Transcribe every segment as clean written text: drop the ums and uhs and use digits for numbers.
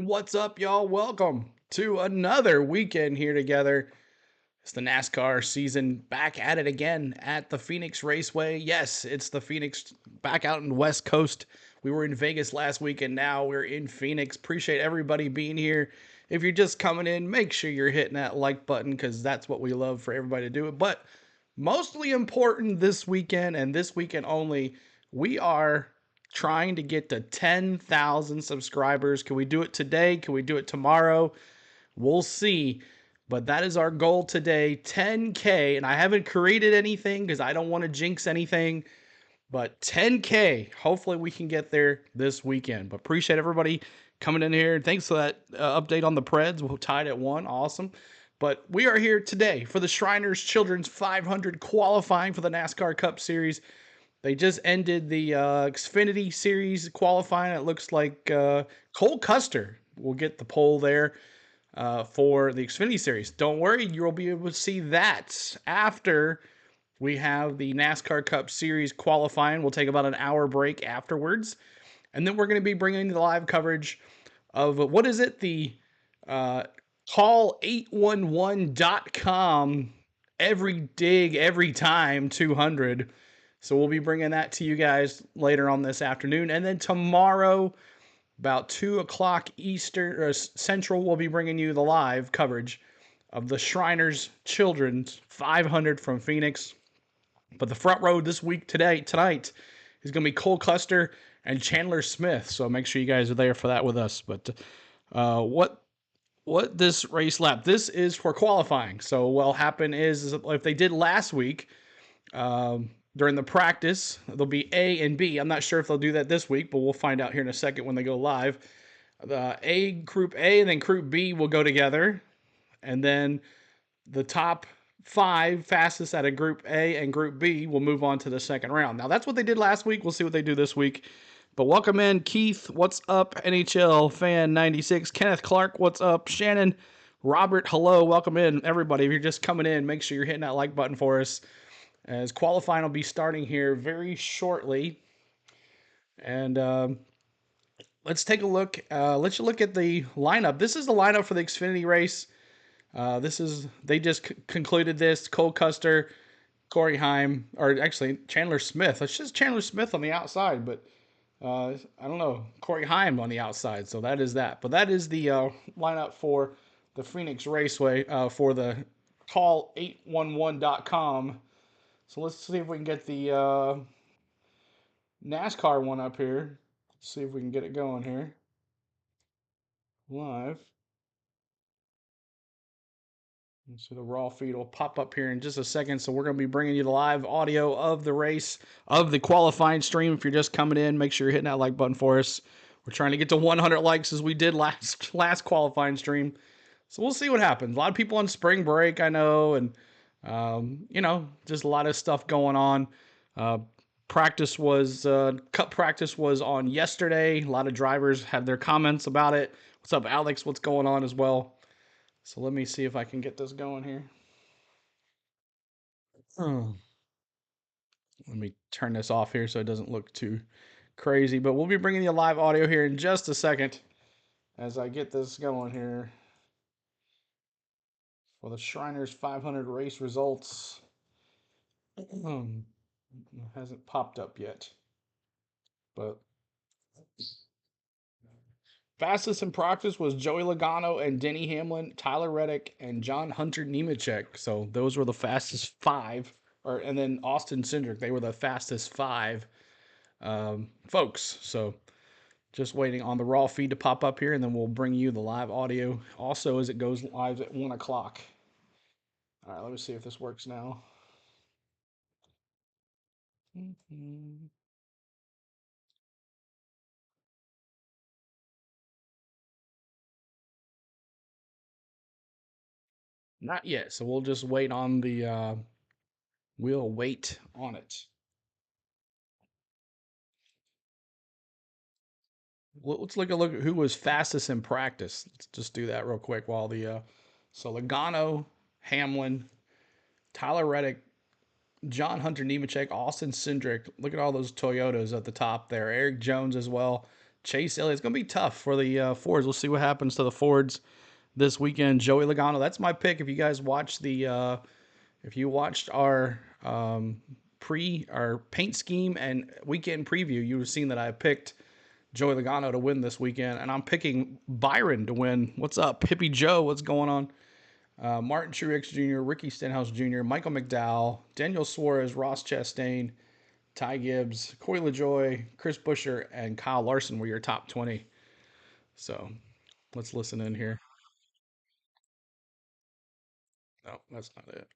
What's up, y'all? Welcome to another weekend here together. It's the NASCAR season back at it again at the Phoneix Raceway. Yes, it's the Phoenix back out in the West Coast. We were in Vegas last week and now we're in Phoenix. Appreciate everybody being here. If you're just coming in, make sure you're hitting that like button because that's what we love for everybody to do it. But mostly important this weekend and this weekend only, we are trying to get to 10,000 subscribers. Can we do it today? Can we do it tomorrow? We'll see. But that is our goal today, 10K. And I haven't created anything because I don't want to jinx anything. But 10K, hopefully we can get there this weekend. But appreciate everybody coming in here. Thanks for that update on the Preds. We're tied at 1. Awesome. But we are here today for the Shriners Children's 500 qualifying for the NASCAR Cup Series. They just ended the Xfinity Series qualifying. It looks like Cole Custer will get the pole there for the Xfinity Series. Don't worry, you'll be able to see that after we have the NASCAR Cup Series qualifying. We'll take about an hour break afterwards. And then we're going to be bringing the live coverage of, what is it? The call811.com every dig, every time 200. So we'll be bringing that to you guys later on this afternoon. And then tomorrow, about 2 o'clock Eastern or Central, we'll be bringing you the live coverage of the Shriners Children's 500 from Phoenix. But the front row this week tonight is going to be Cole Custer and Chandler Smith. So make sure you guys are there for that with us. But what this race lap, this is for qualifying. So what'll happen is if they did last week, during the practice, there'll be A and B. I'm not sure if they'll do that this week, but we'll find out here in a second when they go live. The Group A and then Group B will go together. And then the top 5 fastest out of Group A and Group B will move on to the second round. Now, that's what they did last week. We'll see what they do this week. But welcome in, Keith. What's up, NHL Fan 96? Kenneth Clark, what's up? Shannon, Robert, hello. Welcome in, everybody. If you're just coming in, make sure you're hitting that like button for us, as qualifying will be starting here very shortly. And let's take a look. Let's look at the lineup. This is the lineup for the Xfinity race. They just concluded this. Cole Custer, Corey Heim, or actually Chandler Smith. It's just Chandler Smith on the outside, but I don't know, Corey Heim on the outside. So that is that. But that is the lineup for the Phoneix Raceway for the call811.com. So let's see if we can get the NASCAR one up here. Let's see if we can get it going here. Live. So the raw feed will pop up here in just a second. So we're going to be bringing you the live audio of the race, of the qualifying stream. If you're just coming in, make sure you're hitting that like button for us. We're trying to get to 100 likes as we did last qualifying stream. So we'll see what happens. A lot of people on spring break, I know, and just a lot of stuff going on. Cup practice was on yesterday. A lot of drivers had their comments about it. What's up, Alex? What's going on as well? So let me see if I can get this going here. Let me turn this off here so it doesn't look too crazy. But we'll be bringing you live audio here in just a second as I get this going here for the Shriners 500 race results. It hasn't popped up yet, but fastest in practice was Joey Logano and Denny Hamlin, Tyler Reddick, and John Hunter Nemechek. So those were the fastest 5, and then Austin Cindric. They were the fastest 5 folks. So just waiting on the raw feed to pop up here, and then we'll bring you the live audio also as it goes live at 1 o'clock. All right, let me see if this works now. Not yet, so we'll just wait on the we'll wait on it. Let's look at who was fastest in practice. Let's just do that real quick while so Logano, Hamlin, Tyler Reddick, John Hunter Nemechek, Austin Cindric. Look at all those Toyotas at the top there. Eric Jones as well. Chase Elliott. It's going to be tough for the Fords. We'll see what happens to the Fords this weekend. Joey Logano. That's my pick. If you guys watched if you watched our our paint scheme and weekend preview, you would have seen that I picked Joey Logano to win this weekend, and I'm picking Byron to win. What's up, Hippie Joe? What's going on? Martin Truex Jr., Ricky Stenhouse Jr., Michael McDowell, Daniel Suarez, Ross Chastain, Ty Gibbs, Corey LaJoy, Chris Buescher, and Kyle Larson were your top 20. So let's listen in here. No, that's not it.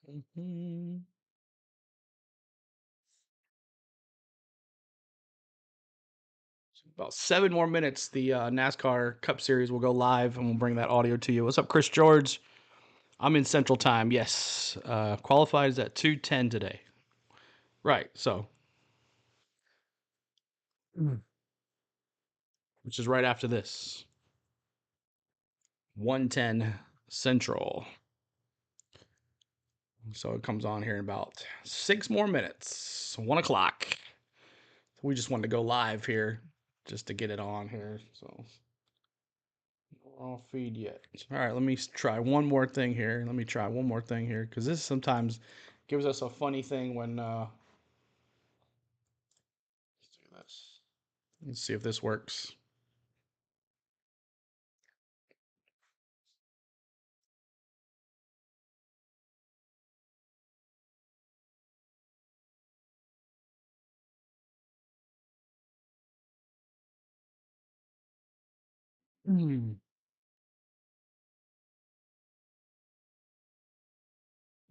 Mm-hmm. About 7 more minutes, the NASCAR Cup Series will go live, and we'll bring that audio to you. What's up, Chris George? I'm in Central Time. Yes, qualified is at 2:10 today. Right. So, which is right after this. 1:10 Central. So it comes on here in about 6 more minutes. 1 o'clock. We just wanted to go live here just to get it on here. So no raw feed yet. All right, let me try one more thing here. Because this sometimes gives us a funny thing when let's do this. Let's see if this works.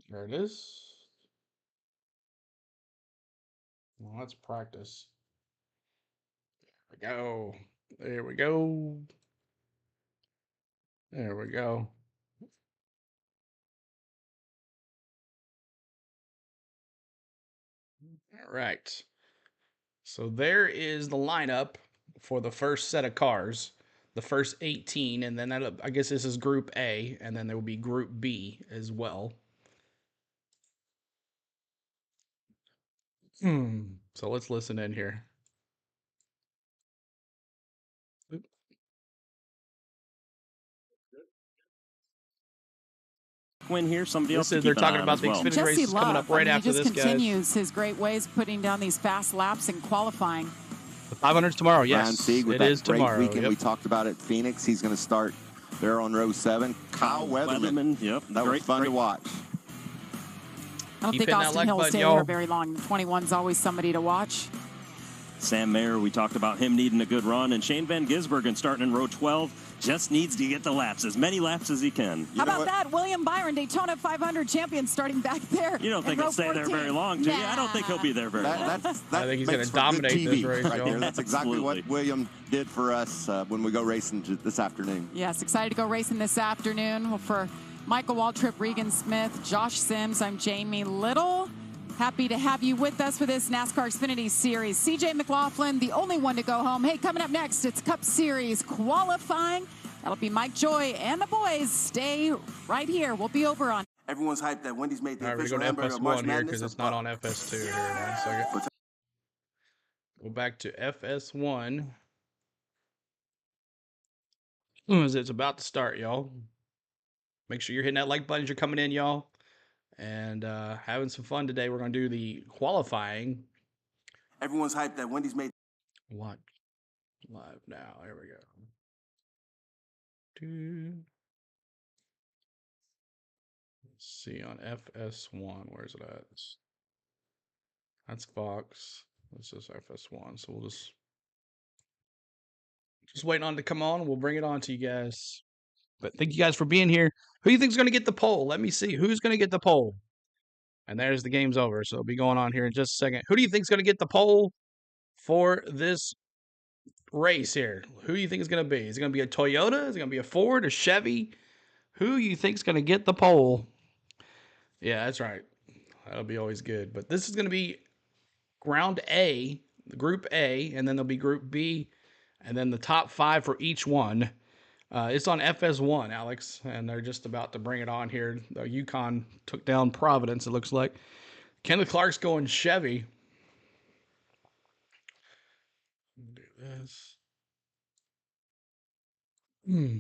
There it is. Well, let's practice. There we go. There we go. There we go. All right. So there is the lineup for the first set of cars, the first 18, and then I guess this is Group A, and then there will be Group B as well. So let's listen in here. Win here, somebody else. They're talking about the Xfinity race coming up right after this, guys. He just continues his great ways, putting down these fast laps and qualifying. The 500's tomorrow. Yes, it is tomorrow. Weekend we talked about at Phoenix. He's going to start there on row 7. Kyle Weatherman. Yep, that was fun to watch. I don't think Austin Hill will stay there very long. 21's always somebody to watch. Sam Mayer, we talked about him needing a good run, and Shane Van Gisbergen starting in row 12 just needs to get the laps, as many laps as he can. How about that? William Byron, Daytona 500 champion, starting back there. You don't think he'll stay there very long, do you? I don't think he'll be there very long. I think he's going to dominate this race. Right there. That's exactly what William did for us when we go racing this afternoon. Yes, excited to go racing this afternoon. For Michael Waltrip, Regan Smith, Josh Sims, I'm Jamie Little. Happy to have you with us for this NASCAR Xfinity Series. CJ McLaughlin, the only one to go home. Hey, coming up next, it's Cup Series qualifying. That'll be Mike Joy and the boys. Stay right here. We'll be over on. Everyone's hyped that Wendy's made the official hamburger of March FS1 here because it's not on FS2 here. 1 second. Go back to FS1. As it's about to start, y'all. Make sure you're hitting that like button as you're coming in, y'all. And having some fun today. We're going to do the qualifying. Everyone's hyped that Wendy's made. Watch live now. Here we go. Let's see on FS1. Where's it at? That's Fox. This is FS1. So we'll just waiting on it to come on. We'll bring it on to you guys. But thank you guys for being here. Who do you think is going to get the poll? Let me see. Who's going to get the poll? And there's the game's over. So it'll be going on here in just a second. Who do you think is going to get the poll for this race here? Who do you think is going to be? Is it going to be a Toyota? Is it going to be a Ford, a Chevy? Who you think is going to get the poll? Yeah, that's right. That'll be always good. But this is going to be round A, Group A, and then there'll be Group B, and then the top 5 for each one. It's on FS1, Alex, and they're just about to bring it on here. The Yukon took down Providence, it looks like. Kenneth Clark's going Chevy. guys. Hmm.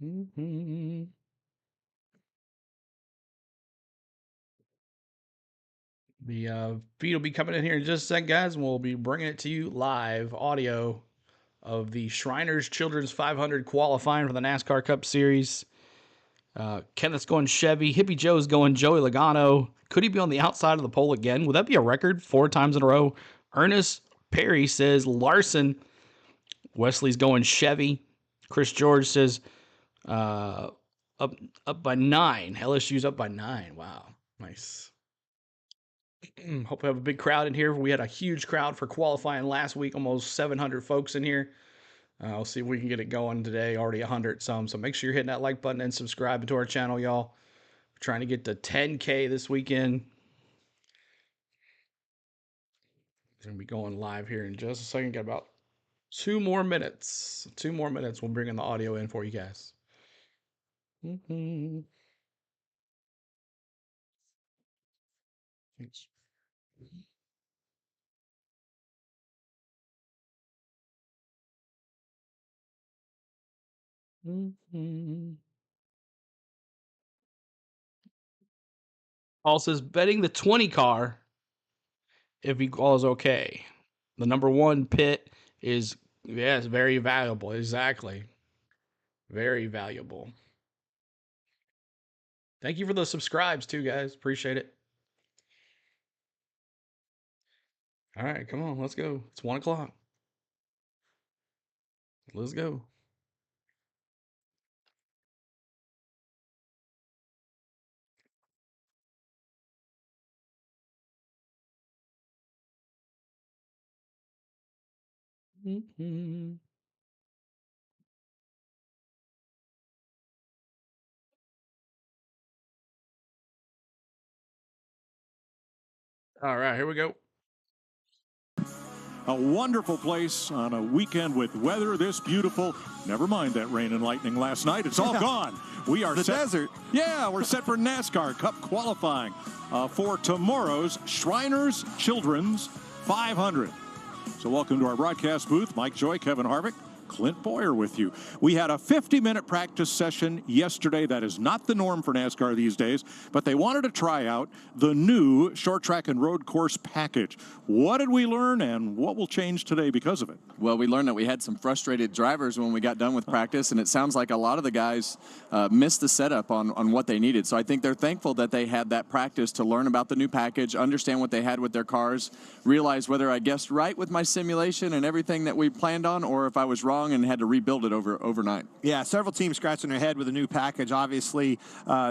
Mm-hmm. The feed will be coming in here in just a second, guys, and we'll be bringing it to you live audio of the Shriners Children's 500 qualifying for the NASCAR Cup Series. Kenneth's going Chevy. Hippie Joe's going Joey Logano. Could he be on the outside of the pole again? Would that be a record 4 times in a row? Ernest Perry says Larson. Wesley's going Chevy. Chris George says up by 9. LSU's up by 9. Wow. Nice. Hope we have a big crowd in here. We had a huge crowd for qualifying last week, almost 700 folks in here. I'll see if we can get it going today. Already 100 some. So make sure you're hitting that like button and subscribing to our channel, y'all. We're trying to get to 10K this weekend. We're going to be going live here in just a second. Got about 2 more minutes. 2 more minutes. We'll bring in the audio in for you guys. Thanks. Paul says betting the 20 car if he calls okay. The number 1 pit is, yes, very valuable. Exactly. Very valuable. Thank you for the subscribes too, guys. Appreciate it. All right, come on, let's go. It's 1 o'clock. Let's go. All right, here we go. A wonderful place on a weekend with weather this beautiful. Never mind that rain and lightning last night. It's all gone. We are the set. desert. Yeah, we're set for NASCAR Cup qualifying for tomorrow's Shriners Children's 500. So welcome to our broadcast booth. Mike Joy, Kevin Harvick, Clint Boyer with you. We had a 50-minute practice session yesterday. That is not the norm for NASCAR these days, but they wanted to try out the new short track and road course package. What did we learn, and what will change today because of it? Well, we learned that we had some frustrated drivers when we got done with practice, and it sounds like a lot of the guys missed the setup on what they needed. So I think they're thankful that they had that practice to learn about the new package, understand what they had with their cars, realize whether I guessed right with my simulation and everything that we planned on, or if I was wrong and had to rebuild it overnight. Yeah, several teams scratching their head with a new package. Obviously,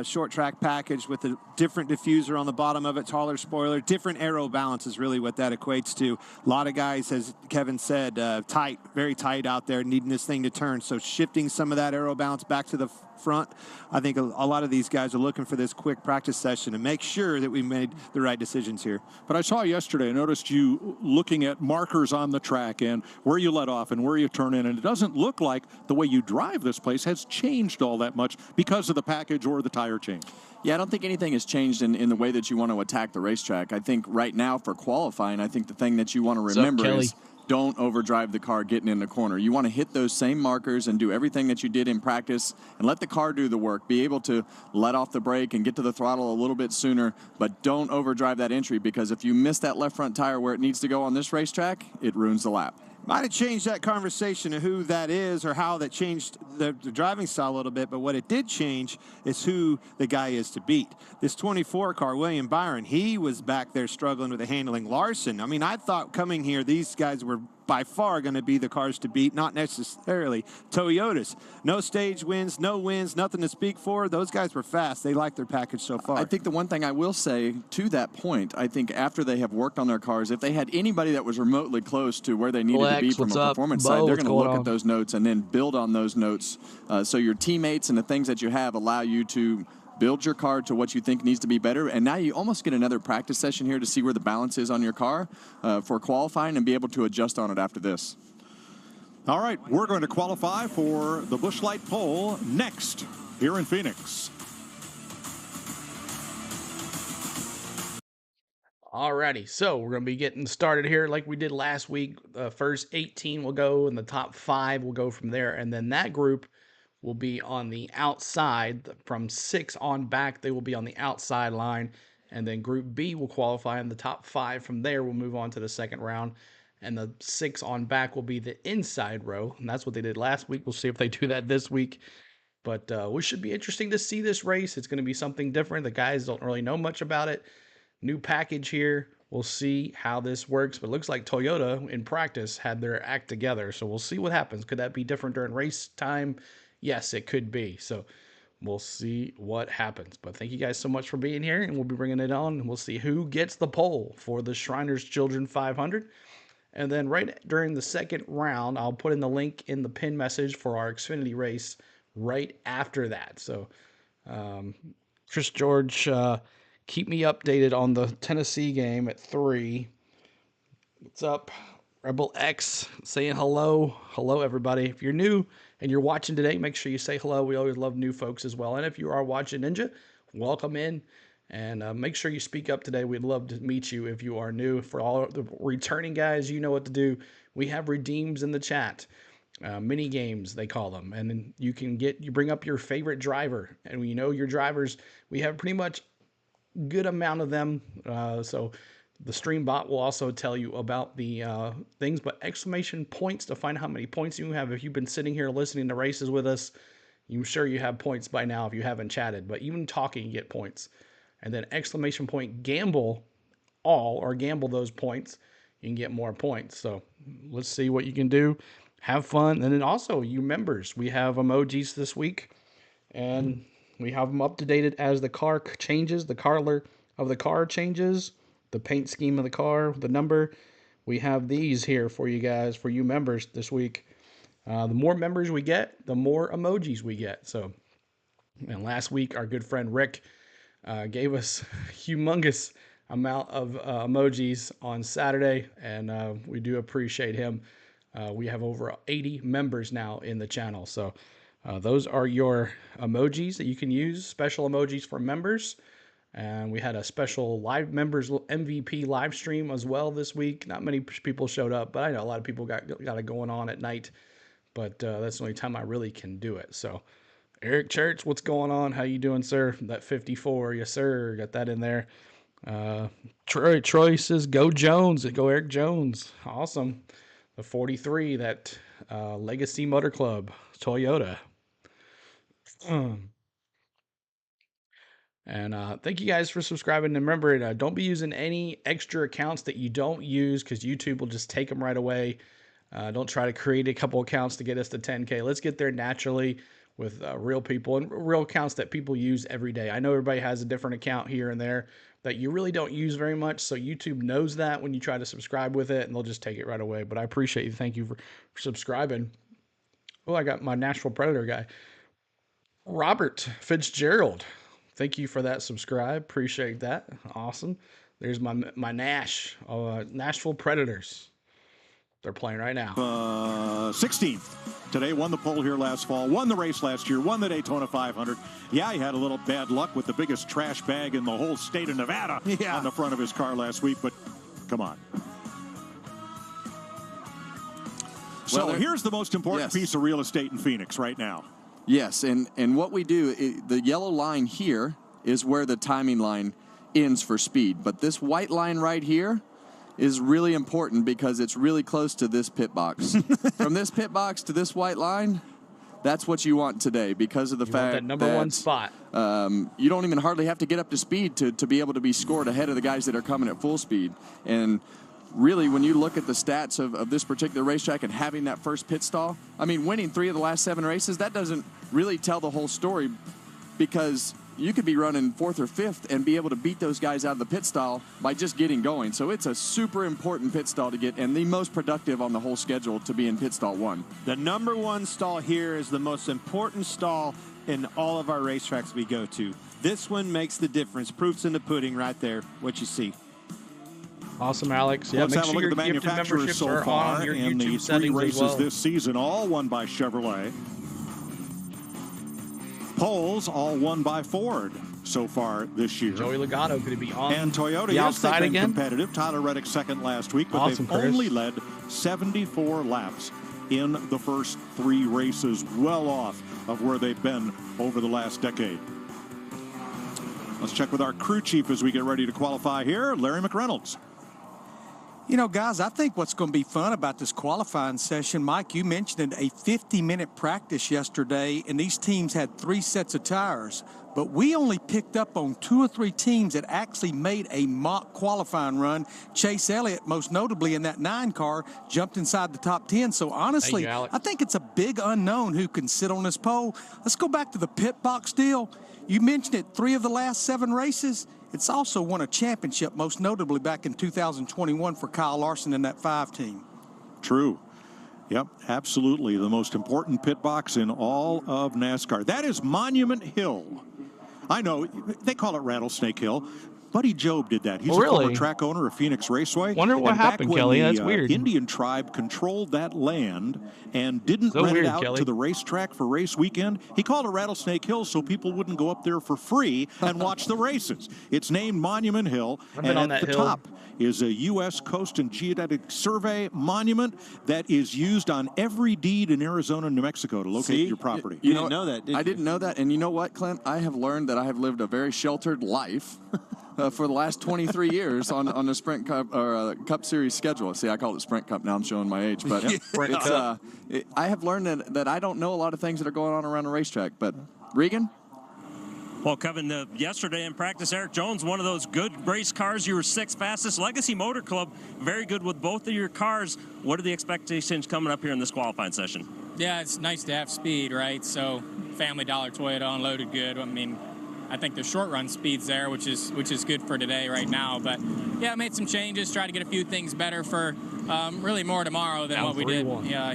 short track package with a different diffuser on the bottom of it, taller spoiler, different aero balance is really what that equates to. A lot of guys, as Kevin said, tight, very tight out there, needing this thing to turn. So shifting some of that aero balance back to the front, I think a lot of these guys are looking for this quick practice session to make sure that we made the right decisions here. But I saw yesterday, I noticed you looking at markers on the track and where you let off and where you turn in, and it doesn't look like the way you drive this place has changed all that much because of the package or the tire change. Yeah, I don't think anything has changed in the way that you want to attack the racetrack. I think right now for qualifying, I think the thing that you want to remember is don't overdrive the car getting in the corner. You want to hit those same markers and do everything that you did in practice and let the car do the work. Be able to let off the brake and get to the throttle a little bit sooner, but don't overdrive that entry, because if you miss that left front tire where it needs to go on this racetrack, it ruins the lap. Might have changed that conversation of who that is or how that changed the driving style a little bit, but what it did change is who the guy is to beat. This 24 car, William Byron, he was back there struggling with the handling. Larson, I mean, I thought coming here, these guys were by far going to be the cars to beat, not necessarily Toyotas. No stage wins, no wins, nothing to speak for. Those guys were fast. They like their package so far. I think the one thing I will say to that point, I think after they have worked on their cars, if they had anybody that was remotely close to where they needed to be from a performance side, they're going to look at those notes and then build on those notes. So your teammates and the things that you have allow you to build your car to what you think needs to be better, and now you almost get another practice session here to see where the balance is on your car for qualifying and be able to adjust on it after this. All right, we're going to qualify for the Busch Light Pole next here in Phoenix. Alrighty, so we're going to be getting started here like we did last week. The first 18 will go, and the top 5 will go from there. And then that group will be on the outside. From 6 on back, they will be on the outside line. And then Group B will qualify, and the top 5 from there will move on to the second round. And the 6 on back will be the inside row, and that's what they did last week. We'll see if they do that this week. But we should be interesting to see this race. It's going to be something different. The guys don't really know much about it. New package here. We'll see how this works. But it looks like Toyota in practice had their act together. So we'll see what happens. Could that be different during race time? Yes, it could be. So we'll see what happens. But thank you guys so much for being here. And we'll be bringing it on. And we'll see who gets the pole for the Shriners Children 500. And then right during the second round, I'll put in the link in the pin message for our Xfinity race right after that. So Chris George, keep me updated on the Tennessee game at 3. What's up? Rebel X saying hello. Hello, everybody. If you're new and you're watching today, make sure you say hello. We always love new folks as well. And if you are watching Ninja, welcome in. And make sure you speak up today. We'd love to meet you if you are new. For all the returning guys, you know what to do. We have redeems in the chat. Mini games, they call them. And then you bring up your favorite driver. And we know your drivers, we have pretty much good amount of them. So the stream bot will also tell you about the things, but exclamation points to find how many points you have. If you've been sitting here listening to races with us, I'm sure you have points by now if you haven't chatted, but even talking, you get points. And then exclamation point gamble all, or gamble those points, you can get more points. So let's see what you can do. Have fun. And then also, you members, we have emojis this week, and we have them up to date as the car changes, the color of the car changes, the paint scheme of the car, the number. We have these here for you guys, for you members this week. The more members we get, the more emojis we get. So, and last week, our good friend Rick gave us a humongous amount of emojis on Saturday, and we do appreciate him. We have over 80 members now in the channel. So those are your emojis that you can use, special emojis for members. And we had a special live members MVP live stream as well this week. Not many people showed up, but I know a lot of people got it going on at night. But that's the only time I really can do it. So Eric Church, what's going on? How you doing, sir? That 54, yes, sir. Got that in there. Troy says, go Jones. Go Eric Jones. Awesome. The 43, that Legacy Motor Club, Toyota. And thank you guys for subscribing. And remember, don't be using any extra accounts that you don't use, because YouTube will just take them right away. Don't try to create a couple accounts to get us to 10K. Let's get there naturally with real people and real accounts that people use every day. I know everybody has a different account here and there that you really don't use very much, so YouTube knows that when you try to subscribe with it, and they'll just take it right away. But I appreciate you. Thank you for subscribing. Oh, I got my Nashville Predator guy. Robert Fitzgerald. Thank you for that subscribe. Appreciate that. Awesome. There's my Nashville Predators. They're playing right now. 16th. Today, won the pole here last fall, won the race last year, won the Daytona 500. Yeah, he had a little bad luck with the biggest trash bag in the whole state of Nevada on the front of his car last week, but come on. So here's the most important piece of real estate in Phoenix right now. Yes, and what we do, the yellow line here is where the timing line ends for speed. But this white line right here is really important because it's really close to this pit box. From this pit box to this white line, that's what you want today because of the fact that number one spot. You don't even hardly have to get up to speed to be able to be scored ahead of the guys that are coming at full speed. And really, when you look at the stats of this particular racetrack and having that first pit stall, I mean, winning 3 of the last 7 races, that doesn't really tell the whole story, because you could be running 4th or 5th and be able to beat those guys out of the pit stall by just getting going. So it's a super important pit stall to get, and the most productive on the whole schedule to be in pit stall 1. The number 1 stall here is the most important stall in all of our racetracks we go to. This one makes the difference. Proof's in the pudding right there, what you see. Awesome, Alex. Yeah, let's have a look at the manufacturers so far in the 3 races this season, all won by Chevrolet. Poles all won by Ford. so far this year. Joey Logano could be on and Toyota, the yes, outside they've been again. Competitive. Tyler Reddick second last week, but Awesome, they've Chris. only led 74 laps in the first 3 races, well off of where they've been over the last decade. Let's check with our crew chief as we get ready to qualify here, Larry McReynolds. You know, guys, I think what's going to be fun about this qualifying session, Mike, you mentioned a 50-minute practice yesterday, and these teams had 3 sets of tires. But we only picked up on 2 or 3 teams that actually made a mock qualifying run. Chase Elliott, most notably in that 9 car, jumped inside the top 10. So honestly, I think it's a big unknown who can sit on this pole. Let's go back to the pit box deal. You mentioned it, 3 of the last 7 races. It's also won a championship, most notably back in 2021 for Kyle Larson in that 5 team. True. Yep, absolutely. The most important pit box in all of NASCAR. That is Monument Hill. I know, they call it Rattlesnake Hill. Buddy Job did that. He's a former track owner of Phoneix Raceway. Wonder what happened, Kelly. That's weird. The Indian tribe controlled that land and didn't rent it out to the racetrack for race weekend. He called it Rattlesnake Hill so people wouldn't go up there for free and watch the races. It's named Monument Hill, and at the top is a U.S. Coast and Geodetic Survey monument that is used on every deed in Arizona and New Mexico to locate your property. You didn't know that, did you? I didn't know that, and you know what, Clint? I have learned that I have lived a very sheltered life. For the last 23 years on the Sprint Cup or Cup Series schedule. See, I call it Sprint Cup now. I'm showing my age, but I have learned that I don't know a lot of things that are going on around the racetrack. But Regan. Well, Kevin, yesterday in practice, Eric Jones, one of those good race cars. You were 6th fastest. Legacy Motor Club, very good with both of your cars. What are the expectations coming up here in this qualifying session? Yeah, it's nice to have speed, right? So, Family Dollar Toyota unloaded good. I mean, I think the short run speed's there, which is good for today right now. But yeah, I made some changes, try to get a few things better for really more tomorrow than what we did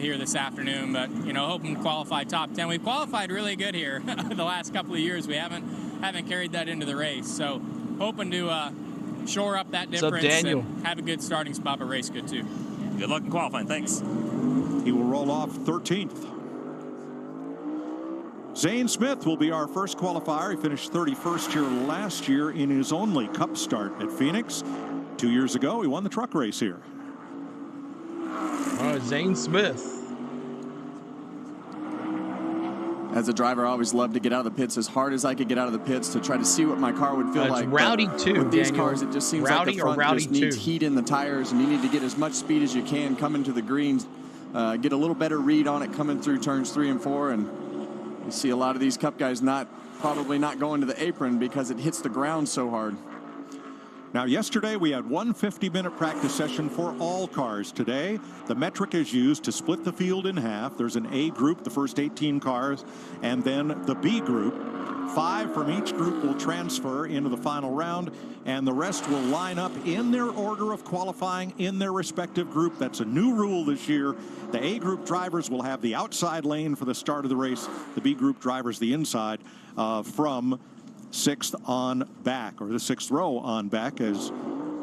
here this afternoon. But you know, hoping to qualify top 10. We've qualified really good here the last couple of years. We haven't carried that into the race. So hoping to shore up that difference and have a good starting spot, but race good too. Good luck in qualifying. Thanks. He will roll off 13th. Zane Smith will be our first qualifier. He finished 31st here last year in his only Cup start at Phoenix. 2 years ago, he won the truck race here. Zane Smith. As a driver, I always loved to get out of the pits as hard as I could get out of the pits to try to see what my car would feel like. Rowdy too. With these cars, it just seems like the front just needs heat in the tires, and you need to get as much speed as you can coming to the greens. Get a little better read on it coming through turns 3 and 4, and you see a lot of these Cup guys probably not going to the apron because it hits the ground so hard. Now, yesterday we had one 50-minute practice session for all cars. Today, the metric is used to split the field in half. There's an A group, the first 18 cars, and then the B group. 5 from each group will transfer into the final round, and the rest will line up in their order of qualifying in their respective group. That's a new rule this year. The A group drivers will have the outside lane for the start of the race. The B group drivers the inside from 6th on back, or the 6th row on back, as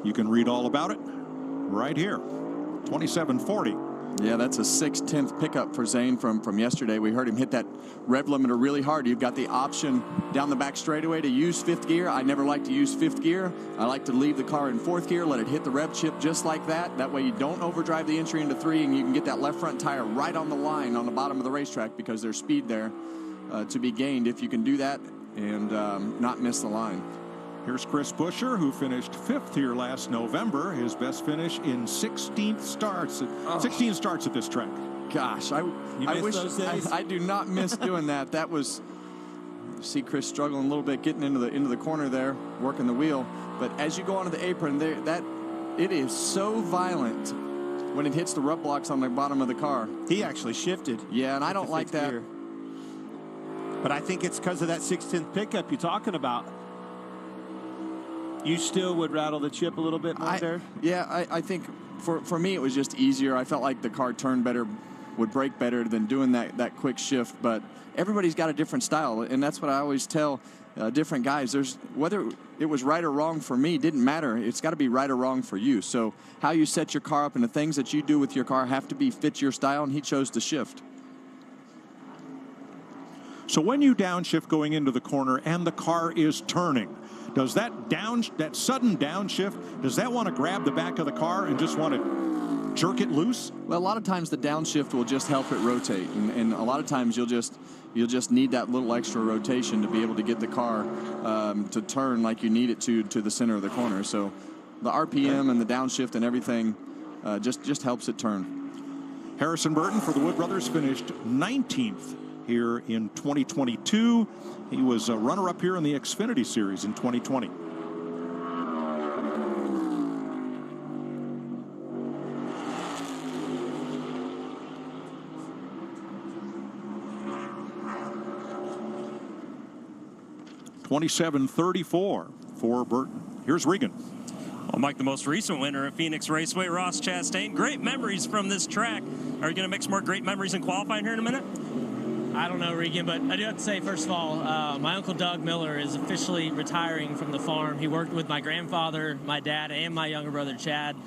you can read all about it right here. 2740. Yeah, that's a 6/10 pickup for Zane from yesterday. We heard him hit that rev limiter really hard. You've got the option down the back straightaway to use 5th gear. I never like to use 5th gear. I like to leave the car in 4th gear, let it hit the rev chip just like that. That way you don't overdrive the entry into 3, and you can get that left front tire right on the line on the bottom of the racetrack because there's speed there to be gained if you can do that and not miss the line. Here's Chris Buescher, who finished 5th here last November. His best finish in 16 starts at this track. Gosh, I wish I do not miss doing that. That was, see Chris struggling a little bit getting into the corner there, working the wheel. But as you go onto the apron, it is so violent when it hits the rut blocks on the bottom of the car. He actually shifted. Yeah, and I don't like that. Gear. But I think it's because of that 6/10 pickup you're talking about. You still would rattle the chip a little bit more there? Yeah, I think for me it was just easier. I felt like the car turned better, would brake better than doing that quick shift. But everybody's got a different style, and that's what I always tell different guys. Whether it was right or wrong for me didn't matter. It's got to be right or wrong for you. So how you set your car up and the things that you do with your car have to fit your style, and he chose to shift. So when you downshift going into the corner and the car is turning, does that sudden downshift, does that want to grab the back of the car and just want to jerk it loose? Well, a lot of times the downshift will just help it rotate, and a lot of times you'll just need that little extra rotation to be able to get the car to turn like you need it to the center of the corner. So the RPM and the downshift and everything just helps it turn. Harrison Burton for the Wood Brothers finished 19th here in 2022. He was a runner-up here in the Xfinity Series in 2020. $27.34 for Burton. Here's Regan. Well, Mike, the most recent winner at Phoneix Raceway, Ross Chastain. Great memories from this track. Are you going to make some more great memories in qualifying here in a minute? I don't know, Regan, but I do have to say, first of all, my Uncle Doug Miller is officially retiring from the farm. He worked with my grandfather, my dad, and my younger brother, Chad.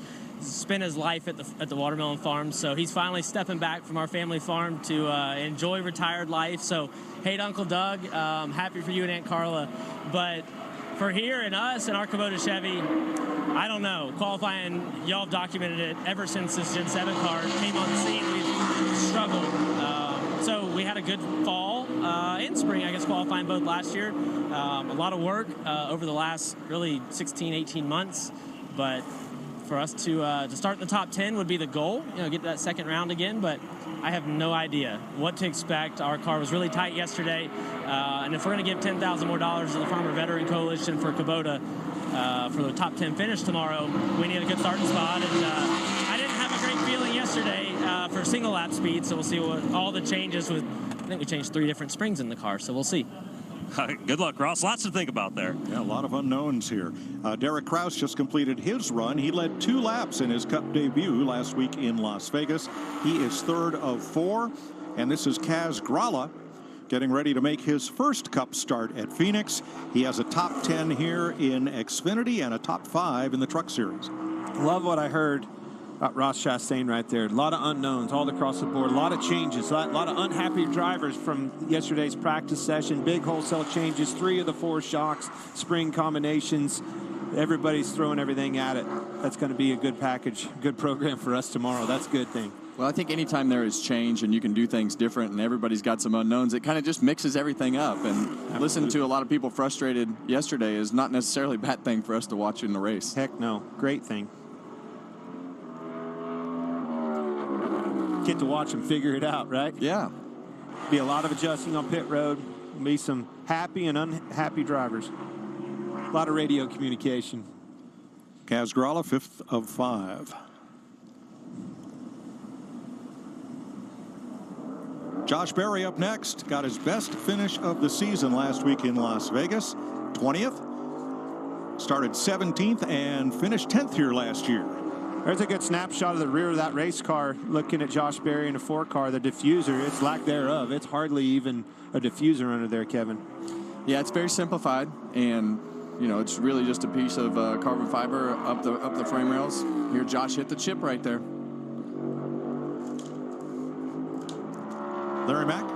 Spent his life at the watermelon farm, so he's finally stepping back from our family farm to enjoy retired life. So, hey, Uncle Doug, happy for you and Aunt Carla. But for here and us and our Kubota Chevy, I don't know. Qualifying, y'all have documented it ever since this Gen 7 car came on the scene. We've struggled. So we had a good fall and spring, I guess, qualifying both last year. A lot of work over the last really 16, 18 months. But for us to start in the top 10 would be the goal, get that second round again. But I have no idea what to expect. Our car was really tight yesterday. And if we're going to give $10,000 more to the Farmer Veteran Coalition for Kubota for the top 10 finish tomorrow, we need a good starting spot. And I didn't have a great feeling yesterday for single lap speed, so we'll see what all the changes with. I think we changed 3 different springs in the car, so we'll see. Good luck, Ross. Lots to think about there. Yeah, a lot of unknowns here. Derek Kraus just completed his run. He led 2 laps in his Cup debut last week in Las Vegas. He is 3rd of 4, and this is Kaz Gralla getting ready to make his first Cup start at Phoenix. He has a top 10 here in Xfinity and a top 5 in the Truck Series. Love what I heard about Ross Chastain right there. A lot of unknowns all across the board. A lot of changes. A lot of unhappy drivers from yesterday's practice session. Big wholesale changes. 3 of the 4 shocks. Spring combinations. Everybody's throwing everything at it. That's going to be a good package, good program for us tomorrow. That's a good thing. Well, I think anytime there is change and you can do things different and everybody's got some unknowns, it kind of just mixes everything up. And listening to a lot of people frustrated yesterday is not necessarily a bad thing for us to watch in the race. Heck no. Great thing. Get to watch them figure it out, right? Yeah. Be a lot of adjusting on pit road. Be some happy and unhappy drivers. A lot of radio communication. Kaz Gralla, 5th of 5. Josh Berry up next. Got his best finish of the season last week in Las Vegas. 20th. Started 17th and finished 10th here last year. There's a good snapshot of the rear of that race car. Looking at Josh Berry in a 4 car, the diffuser, it's lack thereof. It's hardly even a diffuser under there, Kevin. Yeah, it's very simplified, and it's really just a piece of carbon fiber up the frame rails. Here, Josh hit the chip right there. Larry Mack.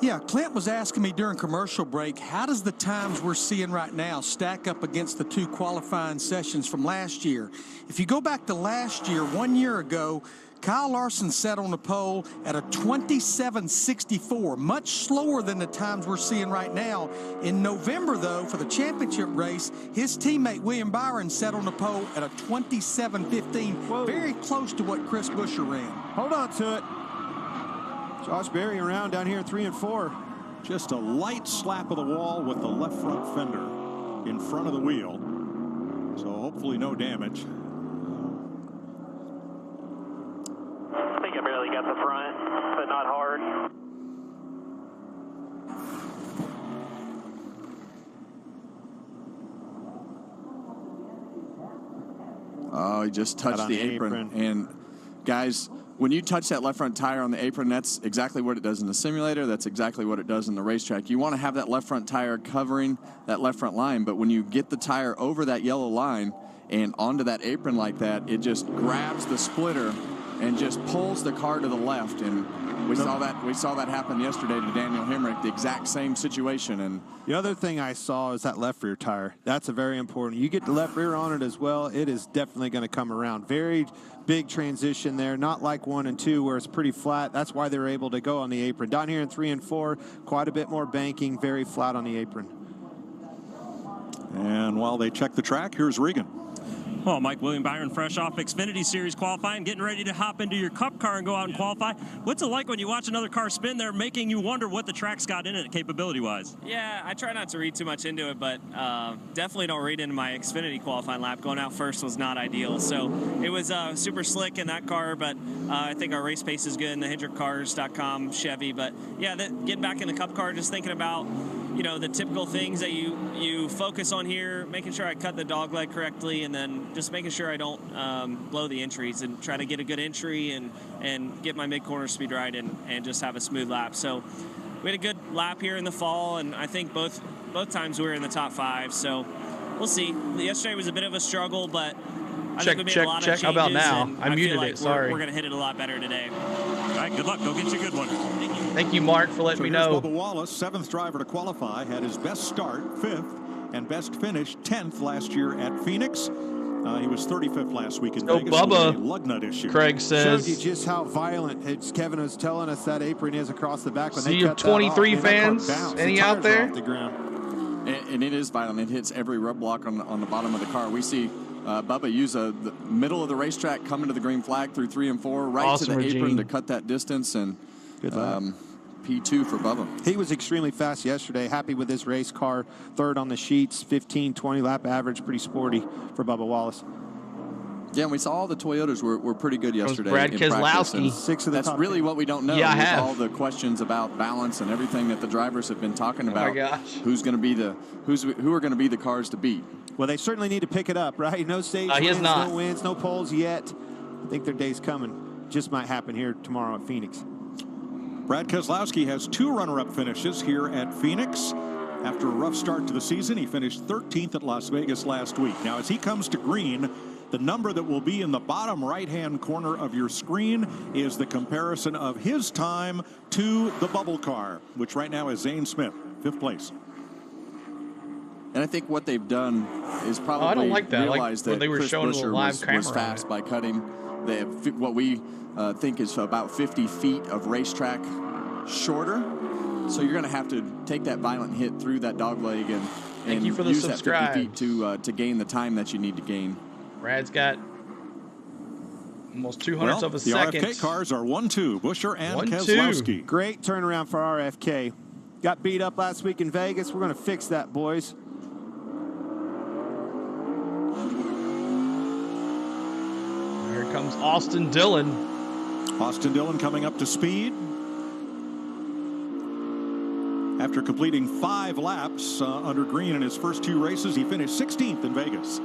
Yeah, Clint was asking me during commercial break, how does the times we're seeing right now stack up against the 2 qualifying sessions from last year? If you go back to last year, 1 year ago, Kyle Larson sat on the pole at a 27.64, much slower than the times we're seeing right now. In November, though, for the championship race, his teammate William Byron sat on the pole at a 27.15, very close to what Chris Buescher ran. Hold on to it. Josh Berry around down here in 3 and 4. Just a light slap of the wall with the left front fender in front of the wheel. So hopefully no damage. I think I barely got the front, but not hard. Oh, he just touched the apron. And guys, when you touch that left front tire on the apron, that's exactly what it does in the simulator. That's exactly what it does in the racetrack. You want to have that left front tire covering that left front line, but when you get the tire over that yellow line and onto that apron like that, it just grabs the splitter and just pulls the car to the left. And we saw that happen yesterday to Daniel Hemrick, the exact same situation. And the other thing I saw is that left rear tire. That's a very important. You get the left rear on it as well, it is definitely going to come around. Very big transition there, not like 1 and 2 where it's pretty flat. That's why they were able to go on the apron. Down here in 3 and 4, quite a bit more banking, very flat on the apron. And while they check the track, here's Regan. Well, Mike, William Byron, fresh off Xfinity Series qualifying, getting ready to hop into your Cup car and go out and qualify. What's it like when you watch another car spin there, making you wonder what the track's got in it capability-wise? Yeah, I try not to read too much into it, but definitely don't read into my Xfinity qualifying lap. Going out first was not ideal. So it was super slick in that car, but I think our race pace is good in the HendrickCars.com Chevy. But yeah, getting back in the Cup car, just thinking about, you know, the typical things that you focus on here, making sure I cut the dog leg correctly, and then just making sure I don't blow the entries and try to get a good entry and get my mid-corner speed right and just have a smooth lap. So we had a good lap here in the fall, and I think both times we were in the top 5. So we'll see. Yesterday was a bit of a struggle, but I think we made a lot of changes. How about now? I muted feel like it. Sorry. We're going to hit it a lot better today. All right, good luck. Go get you a good one. Thank you. Thank you, Mark, for letting me know. Bubba Wallace, 7th driver to qualify, had his best start, 5th, and best finish, 10th last year at Phoenix. He was 35th last week in Vegas with a lug nut issue. Craig says. Shows you just how violent, as Kevin was telling us, that apron is across the back. When See you 23 fans. Any out there? The ground. And it is violent. It hits every rub block on the bottom of the car. We see Bubba use the middle of the racetrack, coming to the green flag through 3 and 4, right awesome, to the apron Regine. to cut that distance. And good lap. P2 for Bubba. He was extremely fast yesterday. Happy with his race car. 3rd on the sheets, 15-20 lap average. Pretty sporty for Bubba Wallace. Yeah, and we saw all the Toyotas were pretty good yesterday. Brad in practice, Keselowski. 6 of the that's top really 10. what we don't know. Yeah, I with have. all the questions about balance and everything that the drivers have been talking about. Oh my gosh. Who's going to be who are going to be the cars to beat? Well, they certainly need to pick it up, right? No stage he has wins, not. no wins, no poles yet. I think their day's coming. Just might happen here tomorrow at Phoenix. Brad Keselowski has 2 runner-up finishes here at Phoenix. After a rough start to the season, he finished 13th at Las Vegas last week. Now, as he comes to green, the number that will be in the bottom right-hand corner of your screen is the comparison of his time to the bubble car, which right now is Zane Smith, 5th place. And I think what they've done is probably I don't like that. realized Like when that they were Chris showing the Buescher live camera was on fast it. by cutting what we think is about 50 feet of racetrack shorter. So you're going to have to take that violent hit through that dog leg and Thank you for the use subscribe. that 50 feet to gain the time that you need to gain. Brad's got almost 200ths of a second. The RFK cars are 1-2, Buescher and 1-2. Keselowski. Great turnaround for RFK. Got beat up last week in Vegas. We're going to fix that, boys. Here comes Austin Dillon. Austin Dillon coming up to speed. After completing 5 laps under green in his first 2 races, he finished 16th in Vegas.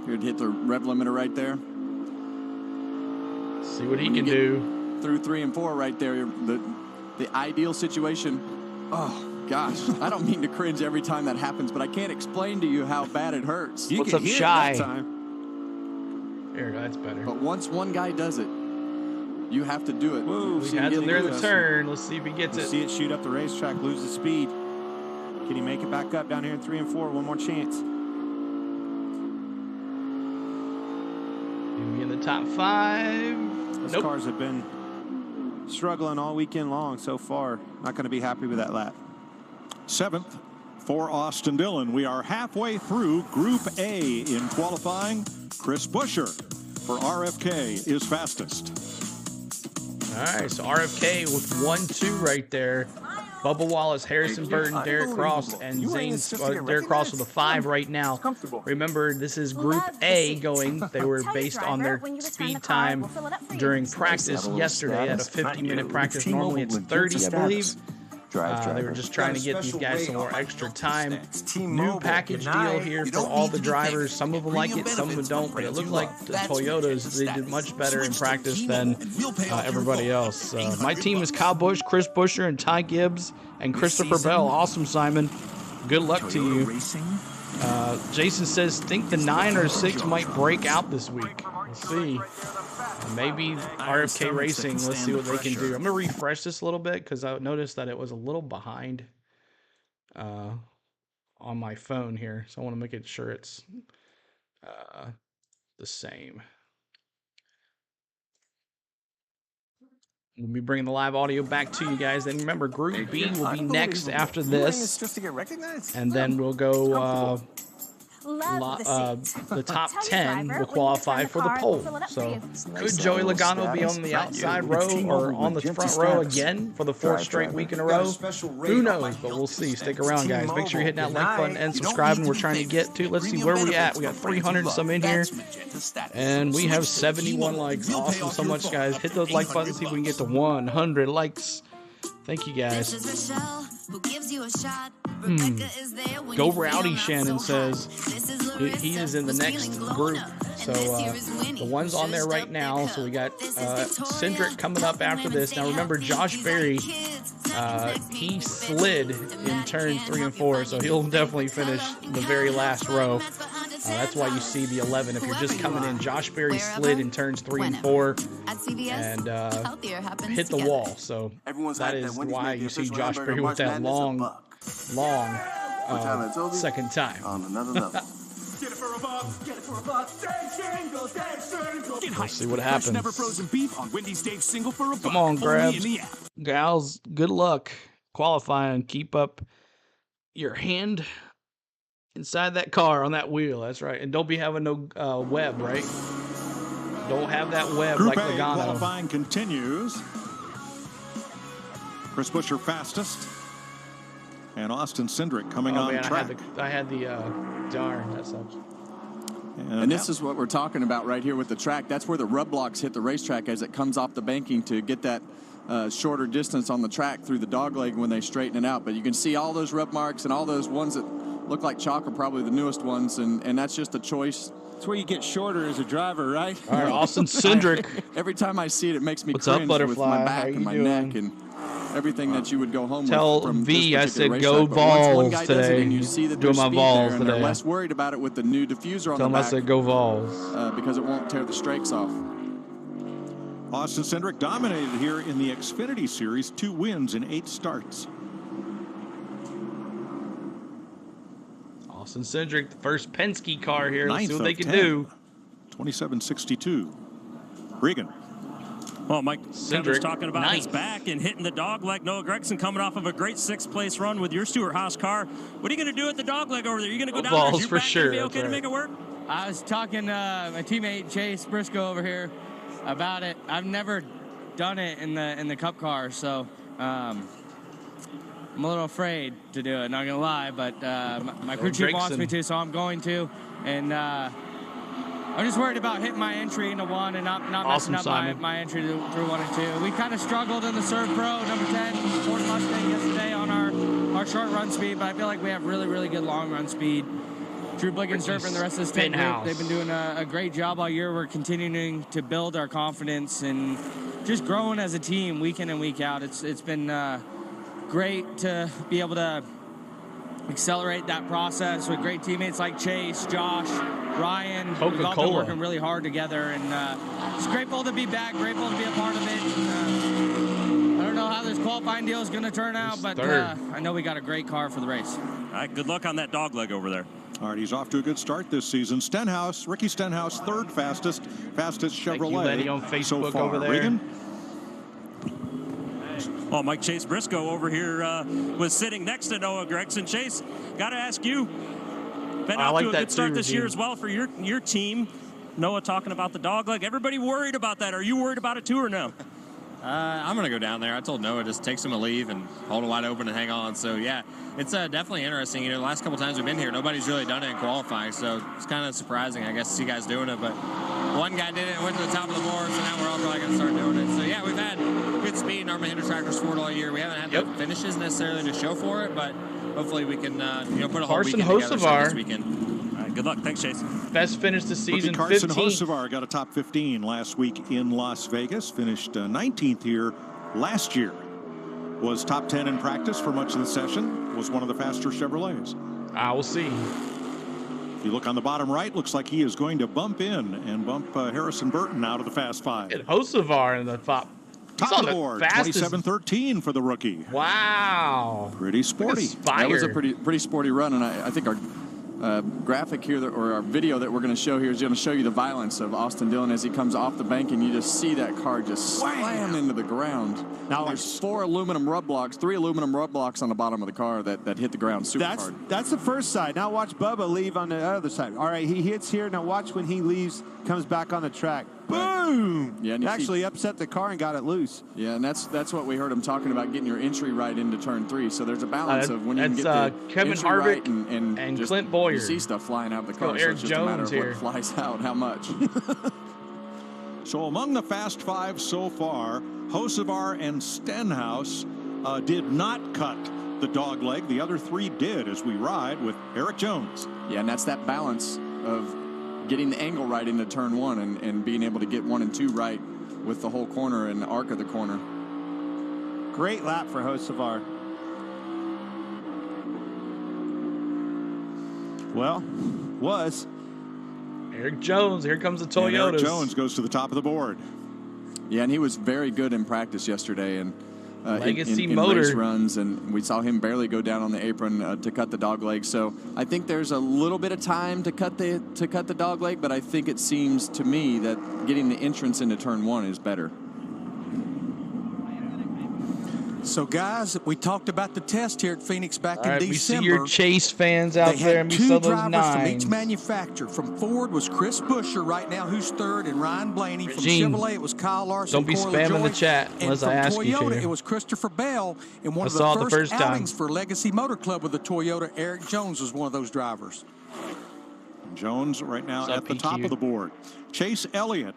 You'd hit the rev limiter right there. See what he When you can get do. Through 3 and 4 right there, the ideal situation. Oh, gosh. I don't mean to cringe every time that happens, but I can't explain to you how bad it hurts. What's up, Shy? There, that's better. But once one guy does it, you have to do it. Whoa, We had him there in the turn. Let's see if he gets it. See it shoot up the racetrack, lose the speed. Can he make it back up down here in 3 and 4? One more chance. Maybe in the top 5. Those Nope. cars have been struggling all weekend long so far. Not going to be happy with that lap. 7th for Austin Dillon. We are halfway through Group A in qualifying. Chris Buescher for RFK is fastest. All right, so RFK with 1-2 right there. Bubba Wallace, Harrison Burton, Derek Cross, and Derek Cross with a 5 right now. Remember, this is Group A going. They were based on their speed time during practice yesterday at a 50-minute practice. Normally it's 30, I believe. They were just trying to get these guys some more extra time. New package deal here for all the drivers. Some of them like it, some of them don't. But it looked like the Toyotas, they did much better in practice than everybody else. My team is Kyle Busch, Chris Buescher, and Ty Gibbs, and Christopher Bell. Awesome, Simon. Good luck to you. Jason says, think the 9 or 6 might break out this week. We'll see. Maybe RFK Racing, let's see what they can do. I'm going to refresh this a little bit because I noticed that it was a little behind on my phone here. So I want to make it sure it's the same. We'll be bringing the live audio back to you guys. And remember, Group B will be next after this. And then we'll go... the top 10 will qualify for the pole. So could Joey Logano be on the outside row or on the front row again for the 4th straight week in a row? Who knows, but we'll see. Stick around, guys. Make sure you're hitting that like button and subscribing. We're trying to get to, let's see, where we at? We got 300 and some in here, and we have 71 likes. Awesome so much, guys. Hit those like buttons, see if we can get to 100 likes. Thank you, guys. Go Rowdy, Shannon says. He is in the next group. So the one's on there right now. So we got Cindric coming up after this. Now remember, Josh Berry, he slid in turns 3 and 4. So he'll definitely finish the very last row. That's why you see the 11. If you're just coming in, Josh Berry slid in turns 3 and 4 and hit the wall. So that is why you see Josh Berry with that long second time. We'll see what happens. Come on, Grabs. Gals, good luck qualifying. Keep up your hand inside that car on that wheel. That's right. And don't be having no web, right? Don't have that web Group like A Logano. qualifying continues. Chris Buescher fastest. And Austin Cindric coming on track. I had the darn, that sucks. And this is what we're talking about right here with the track. That's where the rub blocks hit the racetrack as it comes off the banking to get that shorter distance on the track through the dog leg when they straighten it out. But you can see all those rub marks and all those ones that look like chalk are probably the newest ones, and that's just a choice. That's where you get shorter as a driver, right? All right, Austin Cindric. Every time I see it, it makes me What's cringe up, Butterfly? with my back and my neck and everything that you would go home with from V, I this said particular go racetrack. But once one Vols guy does it today. and you see that Doing there's my speed Vols there, and they're today. less worried about it with the new diffuser on Tell the him I back said go Vols. because it won't tear the strakes off. Austin Cindric dominated here in the Xfinity Series, 2 wins in 8 starts. Austin Cindric, the first Penske car here. Let's see what they can 10. do. 27.62. Regan. Well, Mike Cindric talking about his 9th. back and hitting the dog leg. Noah Gragson coming off of a great 6th place run with your Stewart-Haas car. What are you going to do at the dog leg over there? You're going to go down there? Balls Is your for back sure. Be okay to make it work? I was talking to my teammate Chase Briscoe over here about it. I've never done it in the Cup car, so I'm a little afraid to do it. Not gonna lie, but my crew chief wants me to, so I'm going to. And I'm just worried about hitting my entry into 1 and not messing up my entry through 1 and 2. We kind of struggled in the Serve Pro number 10 Ford Mustang yesterday on our short run speed, but I feel like we have really good long run speed. Drew Blicken, Surfer, and the rest of this team, they've been doing a great job all year. We're continuing to build our confidence and just growing as a team week in and week out. It's been great to be able to accelerate that process with great teammates like Chase, Josh, Ryan. We've all been working really hard together, and just grateful to be back, grateful to be a part of it. I don't know how this qualifying deal is going to turn out, but I know we got a great car for the race. All right, good luck on that dog leg over there. All right, he's off to a good start this season. Stenhouse, Ricky Stenhouse, 3rd fastest Chevrolet. Thank you, Lenny, on Facebook so far. over there. Regan? Well, Mike Chase Briscoe over here was sitting next to Noah Gragson. Chase, got to ask you, been out to a good start this year as well for your team. Noah talking about the dog leg. Everybody worried about that. Are you worried about it too or no? I'm going to go down there. I told Noah just take some to leave and hold it wide open and hang on. So, yeah, it's definitely interesting. You know, the last couple times we've been here, nobody's really done it in qualifying. So it's kind of surprising, I guess, to see guys doing it. But one guy did it and went to the top of the board, so now we're all probably going to start doing it. So, yeah, we've had good speed in our Mahindra tractors Ford all year. We haven't had the finishes necessarily to show for it, but hopefully we can put a whole weekend together this weekend. All right, good luck. Thanks, Chase. Best finish this season, Carson 15th. Hocevar got a top 15 last week in Las Vegas. Finished 19th here last year. Was top 10 in practice for much of the session. Was one of the faster Chevrolets. I will see. You look on the bottom right, looks like he is going to bump in and bump Harrison Burton out of the Fast Five. And Hocevar in the top of the board, 27-13 for the rookie. Wow. Pretty sporty. That was a pretty sporty run, and I think our graphic here, or our video that we're going to show here, is going to show you the violence of Austin Dillon as he comes off the bank, and you just see that car just slam into the ground. Now there's 3 aluminum rub blocks on the bottom of the car that hit the ground super hard. That's the first side. Now watch Bubba leave on the other side. All right, he hits here. Now watch when he leaves, comes back on the track. Boom! Yeah, actually upset the car and got it loose. Yeah, and that's what we heard him talking about, getting your entry right into turn 3. So there's a balance of when you can get the Kevin entry Harvick right and just, Clint Boyer. You see stuff flying out of the car. So Eric it's just Jones a matter of here. what flies out, how much. So among the Fast Five so far, Hocevar and Stenhouse did not cut the dog leg. The other 3 did as we ride with Eric Jones. Yeah, and that's that balance of getting the angle right into turn 1 and being able to get 1 and 2 right with the whole corner and the arc of the corner. Great lap for Hocevar. Well, Eric Jones. Here comes the Toyotas. And Eric Jones goes to the top of the board. Yeah, and he was very good in practice yesterday, and Legacy in motor race runs, and we saw him barely go down on the apron to cut the dog leg. So I think there's a little bit of time to cut the dog leg, but I think it seems to me that getting the entrance into turn 1 is better. So, guys, we talked about the test here at Phoenix back in December. We see your Chase fans out they there, had and we 2 saw those drivers nines. from each manufacturer. From Ford was Chris Buescher right now, who's 3rd, and Ryan Blaney. From Regine, Chevrolet, it was Kyle Larson. don't be spamming the chat unless I ask you to. And from Toyota, it was Christopher Bell. And one of the first outings for Legacy Motor Club with the Toyota, Eric Jones was one of those drivers. Jones right now at the top of the board. Chase Elliott,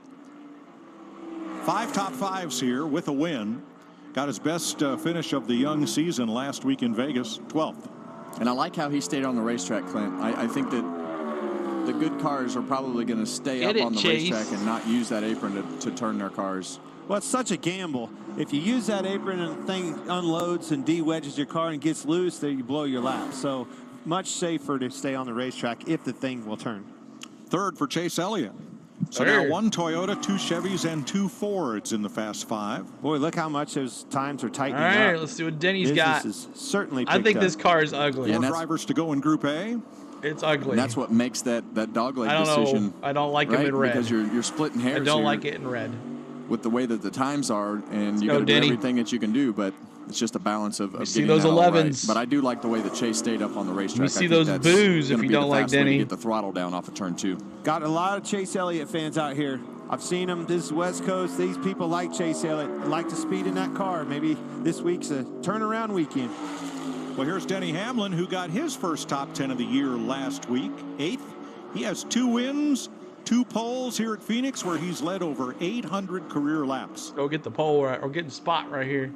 5 top 5s here with a win. Got his best finish of the young season last week in Vegas, 12th. And I like how he stayed on the racetrack, Clint. I think that the good cars are probably going to stay up on the racetrack and not use that apron to turn their cars. Well, it's such a gamble. If you use that apron and the thing unloads and de-wedges your car and gets loose, then you blow your lap. So much safer to stay on the racetrack if the thing will turn. 3rd for Chase Elliott. So now 1 Toyota, 2 Chevys, and 2 Fords in the Fast 5. Boy, look how much those times are tightening up. All right, up. let's see what Denny's got. Is certainly I think this car is ugly. 4 drivers to go in Group A. It's ugly. And that's what makes that dogleg decision. I don't like him in red. Because you're splitting hairs. I don't like it in red. With the way that the times are, and you got to do everything that you can do, but it's just a balance of see getting those that 11s. Right. But I do like the way that Chase stayed up on the racetrack. You see those boos if you don't like Denny. Get the throttle down off of turn 2. Got a lot of Chase Elliott fans out here. I've seen them. This is West Coast. These people like Chase Elliott, like to speed in that car. Maybe this week's a turnaround weekend. Well, here's Denny Hamlin, who got his first top 10 of the year last week, 8th. He has 2 wins, 2 poles here at Phoenix, where he's led over 800 career laps. Go get the pole right, or get the spot right here.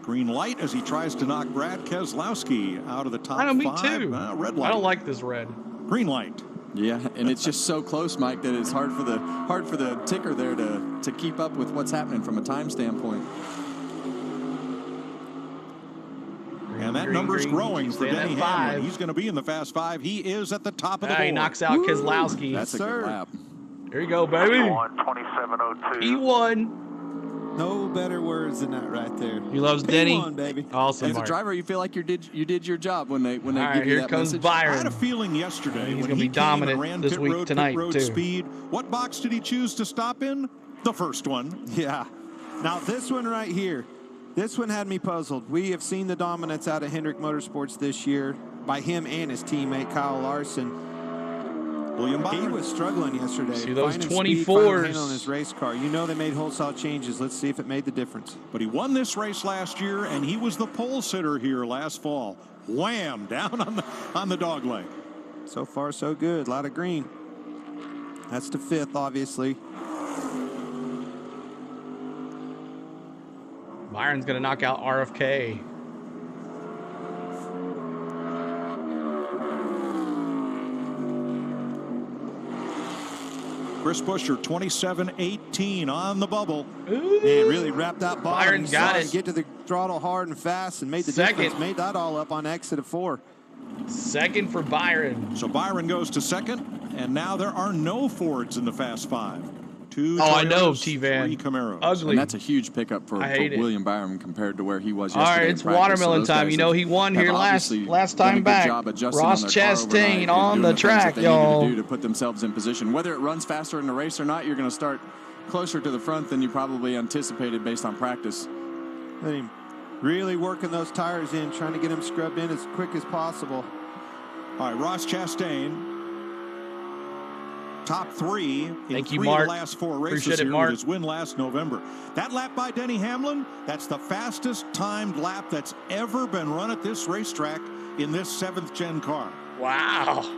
Green light as he tries to knock Brad Keselowski out of the top 5. I know, me too. Red light. I don't like this red. Green light. Yeah, and it's just so close, Mike, that it's hard for the ticker there to keep up with what's happening from a time standpoint. And that number's growing for Denny Hamlin. He's going to be in the Fast 5. He is at the top of the board. He knocks out Keselowski. That's a good lap. There you go, baby. 2702. He won. No better words than that right there. He loves Denny. P1, baby. Awesome. As a driver, you feel like you did your job when they give you here that comes message. Byron. I had a feeling yesterday He's when gonna he be dominant came and ran this pit week road, tonight, pit road too. speed. What box did he choose to stop in? The first one. Yeah. Now this one right here, this one had me puzzled. We have seen the dominance out of Hendrick Motorsports this year by him and his teammate Kyle Larson. William Byron. He was struggling yesterday. See those finding speed, 24s. handle on his race car. You know they made wholesale changes. Let's see if it made the difference. But he won this race last year, and he was the pole sitter here last fall. Wham! Down on the dog leg. So far, so good. A lot of green. That's the 5th, obviously. Byron's going to knock out RFK. Chris Buescher, 27-18 on the bubble. Ooh. Man, really wrapped that bottom. Byron got it. Get to the throttle hard and fast and made the difference. Made that all up on exit of 4. Second for Byron. So Byron goes to second, and now there are no Fords in the Fast Five. Two Oh, I know, Toyotas, T-Van. 3 Camaros. Ugly. And that's a huge pickup for William Byron compared to where he was yesterday. All right, it's watermelon time. You know, he won here last time back. Ross Chastain on the track, y'all. To put themselves in position. Whether it runs faster in the race or not, you're going to start closer to the front than you probably anticipated based on practice. Really working those tires in, trying to get them scrubbed in as quick as possible. All right, Ross Chastain, top 3 in Thank you, 3 Mark. of the last 4 races Appreciate it, here Mark. with his win last November. That lap by Denny Hamlin, that's the fastest timed lap that's ever been run at this racetrack in this 7th gen car. Wow.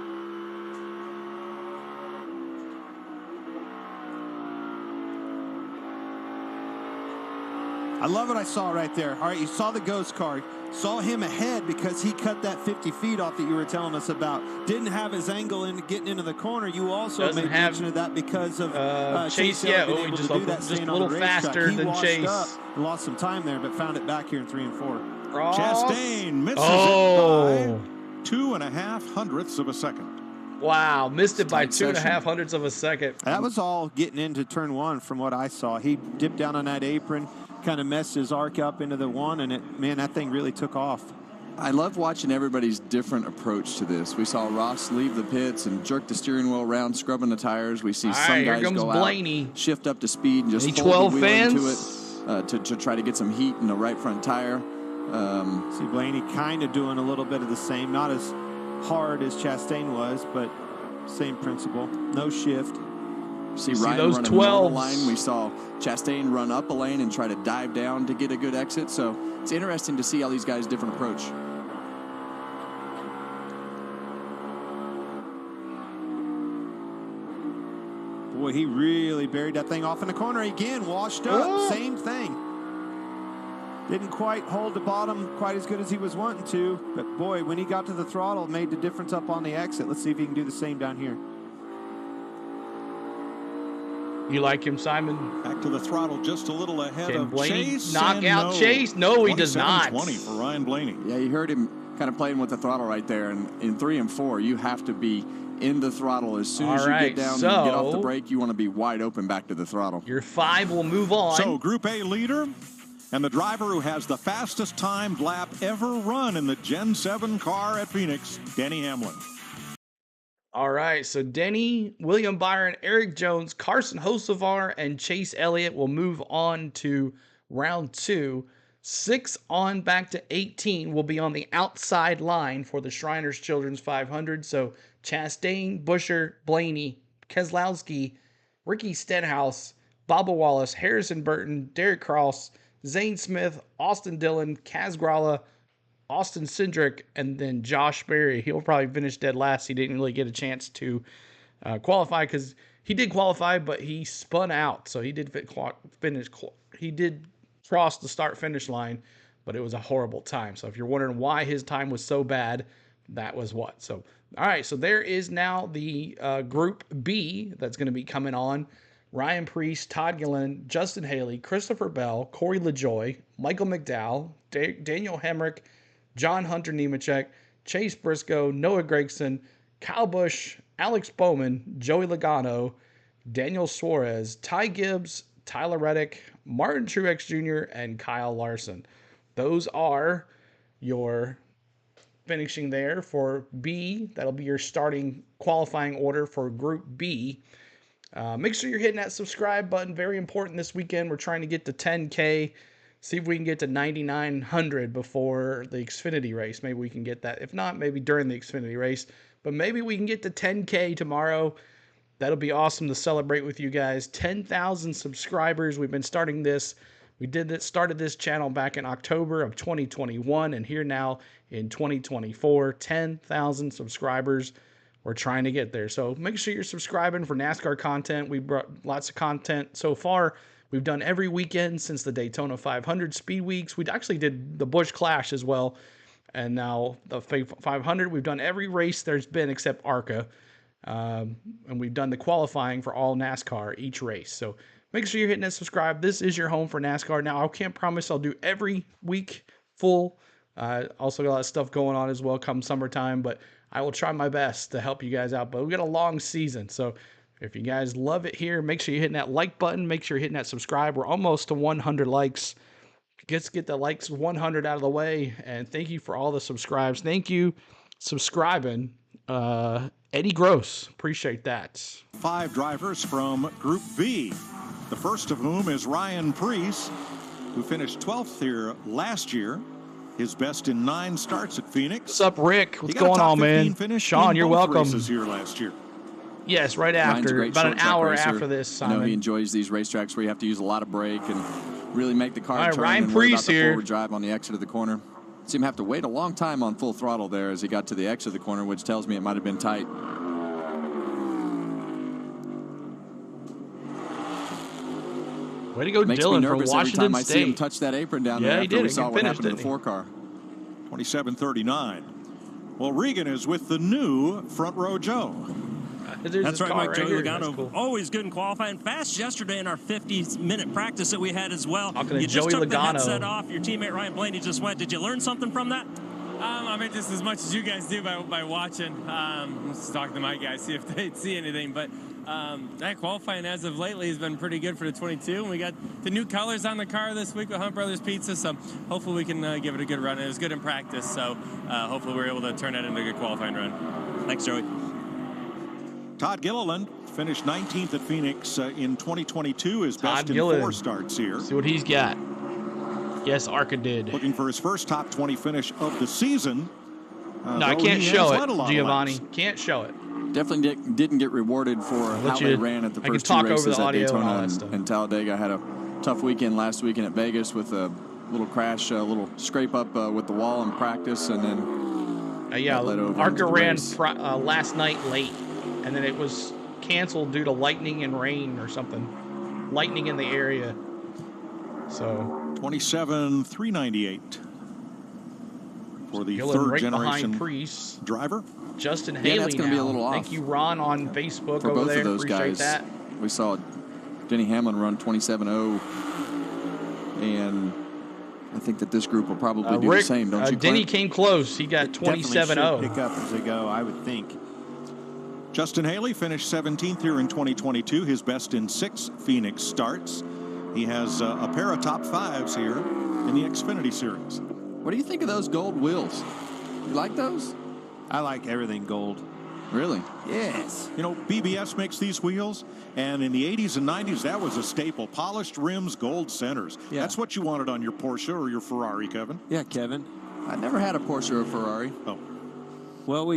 I love what I saw right there. All right, you saw the ghost car. Saw him ahead because he cut that 50 feet off that you were telling us about. Didn't have his angle in getting into the corner. You also made mention of that because of Chase. Yeah, just a little faster than Chase. And lost some time there, but found it back here in 3 and 4. Ross. Chastain misses it by 2.5 hundredths of a second. Wow, missed it by 2.5 hundredths of a second. That was all getting into turn 1 from what I saw. He dipped down on that apron, kind of messed his arc up into the 1, and man, that thing really took off. I love watching everybody's different approach to this. We saw Ross leave the pits and jerk the steering wheel around, scrubbing the tires. We see some guys go Blaney. out, shift up to speed, and just Any fold 12 the wheel fans? into it to try to get some heat in the right front tire. See Blaney kind of doing a little bit of the same, not as hard as Chastain was, but same principle. No shift. See Ryan those run a 12s. line. We saw Chastain run up a lane and try to dive down to get a good exit. So it's interesting to see all these guys' different approach. Boy, he really buried that thing off in the corner again. Washed up. Oh. Same thing. Didn't quite hold the bottom quite as good as he was wanting to. But boy, when he got to the throttle, it made the difference up on the exit. Let's see if he can do the same down here. You like him, Simon? Back to the throttle, just a little ahead Can of Blaney Chase. knock out Chase? No, he does not. 20 for Ryan Blaney. Yeah, you heard him kind of playing with the throttle right there. And in 3 and 4, you have to be in the throttle. As soon as you get down and get off the brake, you want to be wide open back to the throttle. Your 5 will move on. So Group A leader and the driver who has the fastest timed lap ever run in the Gen 7 car at Phoenix, Denny Hamlin. All right, so Denny, William Byron, Eric Jones, Carson Hocevar, and Chase Elliott will move on to round 2. 6 on back to 18 will be on the outside line for the Shriners Children's 500. So Chastain, Busher, Blaney, Keselowski, Ricky Stenhouse, Bubba Wallace, Harrison Burton, Derek Cross, Zane Smith, Austin Dillon, Kaz Gralla, Austin Cindric, and then Josh Berry. He'll probably finish dead last. He didn't really get a chance to qualify because he did qualify, but he spun out. So he did finish. He did cross the start-finish line, but it was a horrible time. So if you're wondering why his time was so bad, that was what. So, all right, so there is now the Group B that's going to be coming on. Ryan Preece, Todd Gillen, Justin Haley, Christopher Bell, Corey LaJoie, Michael McDowell, Daniel Hemrick, John Hunter Nemechek, Chase Briscoe, Noah Gregson, Kyle Busch, Alex Bowman, Joey Logano, Daniel Suarez, Ty Gibbs, Tyler Reddick, Martin Truex Jr., and Kyle Larson. Those are your finishing there for B. That'll be your starting qualifying order for Group B. Make sure you're hitting that subscribe button. Very important this weekend. We're trying to get to 10K. See if we can get to 9,900 before the Xfinity race. Maybe we can get that. If not, maybe during the Xfinity race. But maybe we can get to 10K tomorrow. That'll be awesome to celebrate with you guys. 10,000 subscribers. We've been starting this. We started this channel back in October of 2021, and here now in 2024, 10,000 subscribers. We're trying to get there. So make sure you're subscribing for NASCAR content. We brought lots of content so far. We've done every weekend since the Daytona 500 Speed Weeks. We actually did the Busch Clash as well. And now the 500, we've done every race there's been except ARCA. And we've done the qualifying for all NASCAR each race. So make sure you're hitting that subscribe. This is your home for NASCAR. Now, I can't promise I'll do every week full Also got a lot of stuff going on as well come summertime, but I will try my best to help you guys out. But we got a long season, so if you guys love it here, make sure you're hitting that like button. Make sure you're hitting that subscribe. We're almost to 100 likes. Let's get the likes 100 out of the way, and thank you for all the subscribes. Thank you subscribing. Eddie Gross, appreciate that. 5 drivers from Group B, the first of whom is Ryan Preece, who finished 12th here last year. His best in 9 starts at Phoenix. What's up, Rick? What's going on, man? Sean, you're welcome. Races here last year. Yes, right after, about an hour racer. after this, Simon. I know he enjoys these racetracks where you have to use a lot of brake and really make the car turn Ryan and worry about Preece the here. forward drive on the exit of the corner. See him have to wait a long time on full throttle there as he got to the exit of the corner, which tells me it might have been tight. Way to go, Makes Dylan, me from nervous Washington every time I State. see him touch that apron down there after we saw what happened to the 4 car. 27:39. Well, Regan is with the new Front Row Joe. That's right, Mike. Joey Logano, cool. Always good in qualifying. Fast yesterday in our 50-minute practice that we had as well. You just took the headset off. Your teammate Ryan Blaney just went. Did you learn something from that? I mean, just as much as you guys do by watching. Just talking to my guys, see if they see anything. But that qualifying as of lately has been pretty good for the 22. And we got the new colors on the car this week with Hunt Brothers Pizza. So hopefully we can give it a good run. It was good in practice. So hopefully we're able to turn that into a good qualifying run. Thanks, Joey. Todd Gilliland finished 19th at Phoenix in 2022. His best in 4 starts here. See what he's got. Yes, Arca did. Looking for his first top 20 finish of the season. No, I can't show it, Giovanni. Can't show it. Definitely didn't get rewarded for how they ran at the first 2 races at Daytona and Talladega. Had a tough weekend last weekend at Vegas with a little crash, a little scrape up with the wall in practice, and then Arca ran last night late, and then it was canceled due to lightning and rain or something. Lightning in the area. So 27,398 for the Gillen third generation driver. Justin Haley. That's going to be a little off. Thank you, Ron, on Facebook for over both there. of those Appreciate guys. that. We saw Denny Hamlin run 27.0, and I think that this group will probably do the same, don't you, Denny came close. He got 27.0. Pick up as they go, I would think. Justin Haley finished 17th here in 2022, his best in 6 Phoenix starts. He has a pair of top 5s here in the Xfinity Series. What do you think of those gold wheels? You like those? I like everything gold. Really? Yes. You know, BBS makes these wheels, and in the 80s and 90s, that was a staple. Polished rims, gold centers. Yeah. That's what you wanted on your Porsche or your Ferrari, Kevin. Yeah, Kevin. I never had a Porsche or a Ferrari. Oh. Well,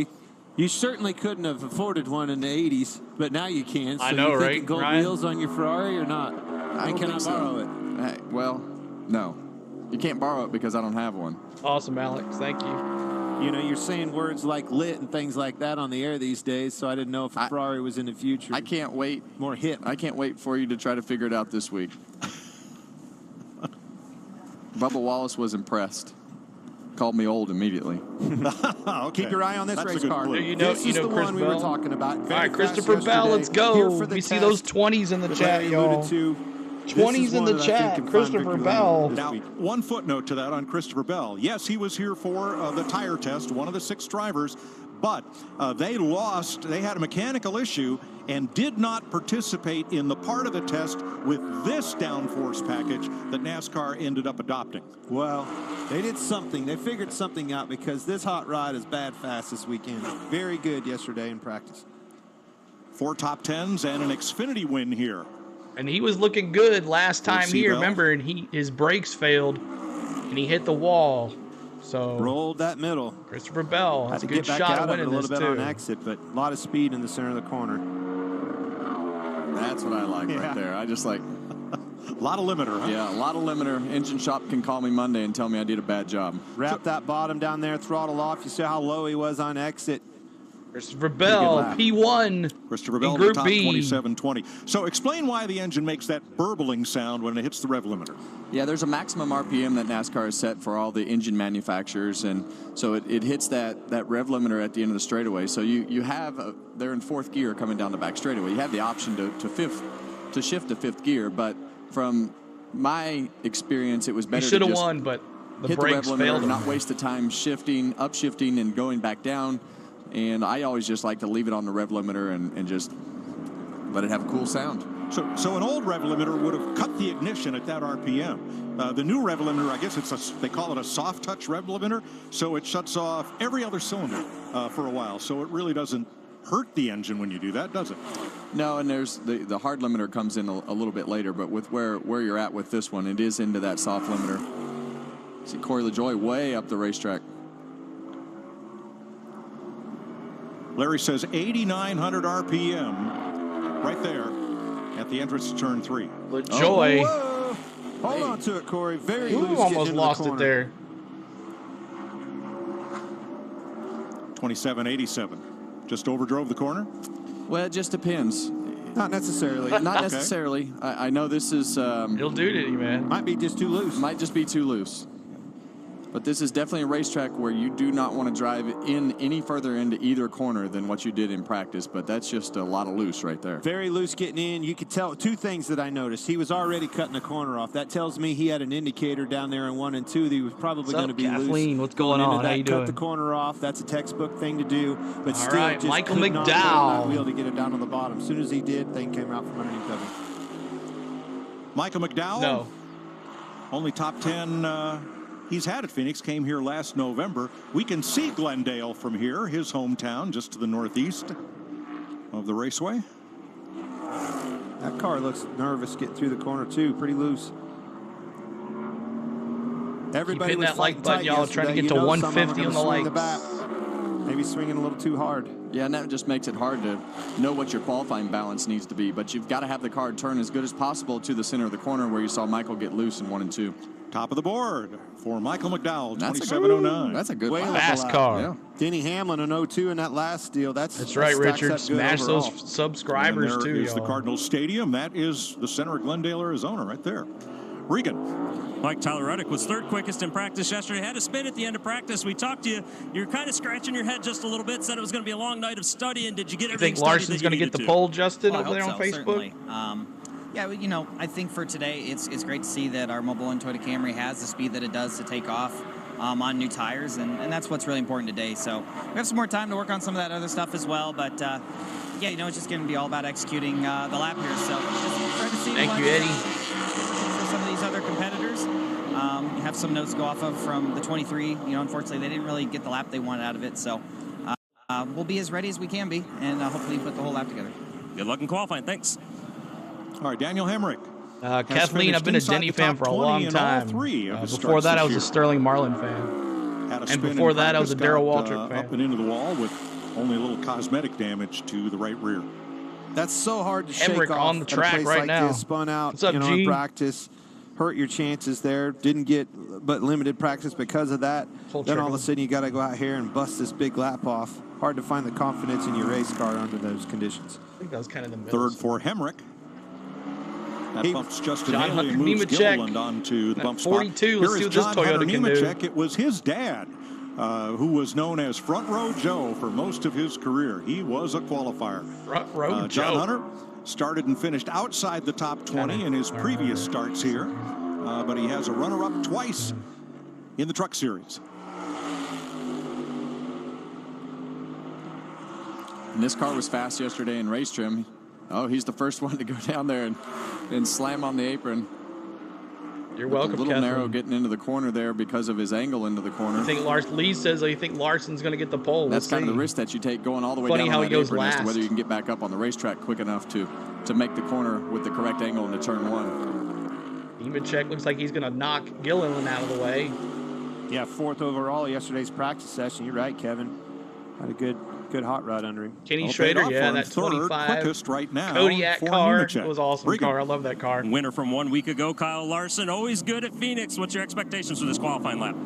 you certainly couldn't have afforded one in the 80s, but now you can. So I know, you right? Gold wheels on your Ferrari or not? I don't can think I borrow so. Hey, well, no. You can't borrow it because I don't have one. Awesome, Alex. Thank you. You know, you're saying words like lit and things like that on the air these days, so I didn't know if a Ferrari was in the future. I can't wait. More hip. I can't wait for you to try to figure it out this week. Bubba Wallace was impressed. Called me old immediately. Okay. Keep your eye on this race car. This is the one we were talking about. All right, Christopher Bell, let's go. We see those 20s in the chat, y'all. 20s in the chat, Christopher Bell. Now, one footnote to that on Christopher Bell. Yes, he was here for the tire test, one of the 6 drivers, but they lost. They had a mechanical issue and did not participate in the part of the test with this downforce package that NASCAR ended up adopting. Well, they did something. They figured something out because this hot rod is bad fast this weekend. Very good yesterday in practice. 4 top 10s and an Xfinity win here. And he was looking good last time here, remember, and his brakes failed, and he hit the wall. So rolled that middle. Christopher Bell, that's a good shot at winning this, too. A little bit on exit, but a lot of speed in the center of the corner. That's what I like right there. I just like... A lot of limiter, huh? Yeah, a lot of limiter. Engine shop can call me Monday and tell me I did a bad job. Wrap that bottom down there, throttle off. You see how low he was on exit. Christopher Bell, P1. Christopher Bell in the top 27.20. So explain why the engine makes that burbling sound when it hits the rev limiter. Yeah, there's a maximum RPM that NASCAR has set for all the engine manufacturers, and so it hits that rev limiter at the end of the straightaway. So you have they're in 4th gear coming down the back straightaway. You have the option to shift to 5th gear, but from my experience, it was better. He should have won, but hit the rev limiter, not waste the time upshifting and going back down. And I always just like to leave it on the rev limiter and just let it have a cool sound. So an old rev limiter would have cut the ignition at that RPM. The new rev limiter, I guess they call it a soft touch rev limiter, so it shuts off every other cylinder for a while. So it really doesn't hurt the engine when you do that, does it? No, and there's the hard limiter comes in a little bit later, but with where you're at with this one, it is into that soft limiter. See Corey LaJoie way up the racetrack. Larry says 8,900 RPM right there at the entrance to turn 3. LaJoie. Oh, hold on to it, Corey. Very loose. Almost lost it there. 27.87. Just overdrove the corner? Well, it just depends. Not necessarily. Not necessarily. I know this is... You'll do it, man. Might be just too loose. Might just be too loose. But this is definitely a racetrack where you do not want to drive in any further into either corner than what you did in practice, but that's just a lot of loose right there. Very loose getting in. You could tell two things that I noticed. He was already cutting the corner off. That tells me he had an indicator down there in 1 and 2 that he was probably going to be Kathleen? loose. What's going on? How you doing? Cut the corner off. That's a textbook thing to do. But All still, right, just Michael could not McDowell. roll that wheel to get it down on the bottom. As soon as he did, thing came out from underneath of him. Michael McDowell? No. Only top 10 he's had at Phoenix, came here last November. We can see Glendale from here, his hometown, just to the northeast of the raceway. That car looks nervous getting through the corner, too. Pretty loose. Everybody Keep hitting was that like fighting button, tight y'all, trying to yesterday. get to You know 150 some on of the them are gonna lights. swing the bat. Maybe swinging a little too hard. Yeah, and that just makes it hard to know what your qualifying balance needs to be. But you've got to have the car turn as good as possible to the center of the corner where you saw Michael get loose in 1 and 2. Top of the board for Michael McDowell, That's 27.09. That's a good fast car. Yeah. Denny Hamlin in 02 in that last deal. That's right, stacks Richard. up good Smash overall. those subscribers, And there too, is the y'all. Cardinal Stadium. That is the center of Glendale, Arizona, right there. Regan. Mike Tyler Reddick was third quickest in practice yesterday. Had a spin at the end of practice. We talked to you. You're kind of scratching your head just a little bit. Said it was going to be a long night of studying. Did you get You everything think Larson's going to get the pole, Justin, Well, I over there hope on so, Facebook? certainly. Yeah, you know, I think for today, it's great to see that our Mobile One Toyota Camry has the speed that it does to take off on new tires, and that's what's really important today. So we have some more time to work on some of that other stuff as well, but yeah, you know, it's just going to be all about executing the lap here. So just try to see Thank you, Eddie. for some of these other competitors. You have some notes to go off of from the 23. You know, unfortunately, they didn't really get the lap they wanted out of it. So we'll be as ready as we can be, and hopefully put the whole lap together. Good luck in qualifying. Thanks. All right, Daniel Hemrick. Kathleen, I've been a Denny fan for a long time. Before that, I was a Sterling Marlin fan. And before that, I was a Darrell Waltrip fan. Up and into the wall with only a little cosmetic damage to the right rear. That's so hard to shake Emmerich off on the at a track place right like now. This, spun out, What's up, you know, G? in practice. Hurt your chances there. Didn't get but limited practice because of that. Then all of a sudden you got to go out here and bust this big lap off. Hard to find the confidence in your race car under those conditions. I think that was kind of the middle. Third for Hemrick. That bumps Justin John Haley and Hunter moves Nemechek Gilliland onto the bump spot. 42. Let's Here see is what this John Toyota Hunter can do. Nemechek. It was his dad who was known as Front Row Joe for most of his career. He was a qualifier. Front Row John Joe. Hunter started and finished outside the top 20 in his previous starts here, but he has a runner-up twice in the Truck Series. And this car was fast yesterday in race trim. Oh, he's the first one to go down there and slam on the apron. You're welcome, A little Kathleen. narrow getting into the corner there because of his angle into the corner. I think Lee says you think Larson's going to get the pole. That's We'll kind of see. the risk that you take going all the way Funny down how on he that goes apron as to last. whether you can get back up on the racetrack quick enough to make the corner with the correct angle into turn 1. Nemechek looks like he's going to knock Gilliland out of the way. Yeah, 4th overall yesterday's practice session. You're right, Kevin. Had a good hot rod under him. Kenny Schrader, yeah, that 25 quickest right now Kodiak for car. Nemechek. It was an awesome Regan. car. I love that car. Winner from 1 week ago, Kyle Larson. Always good at Phoenix. What's your expectations for this qualifying lap?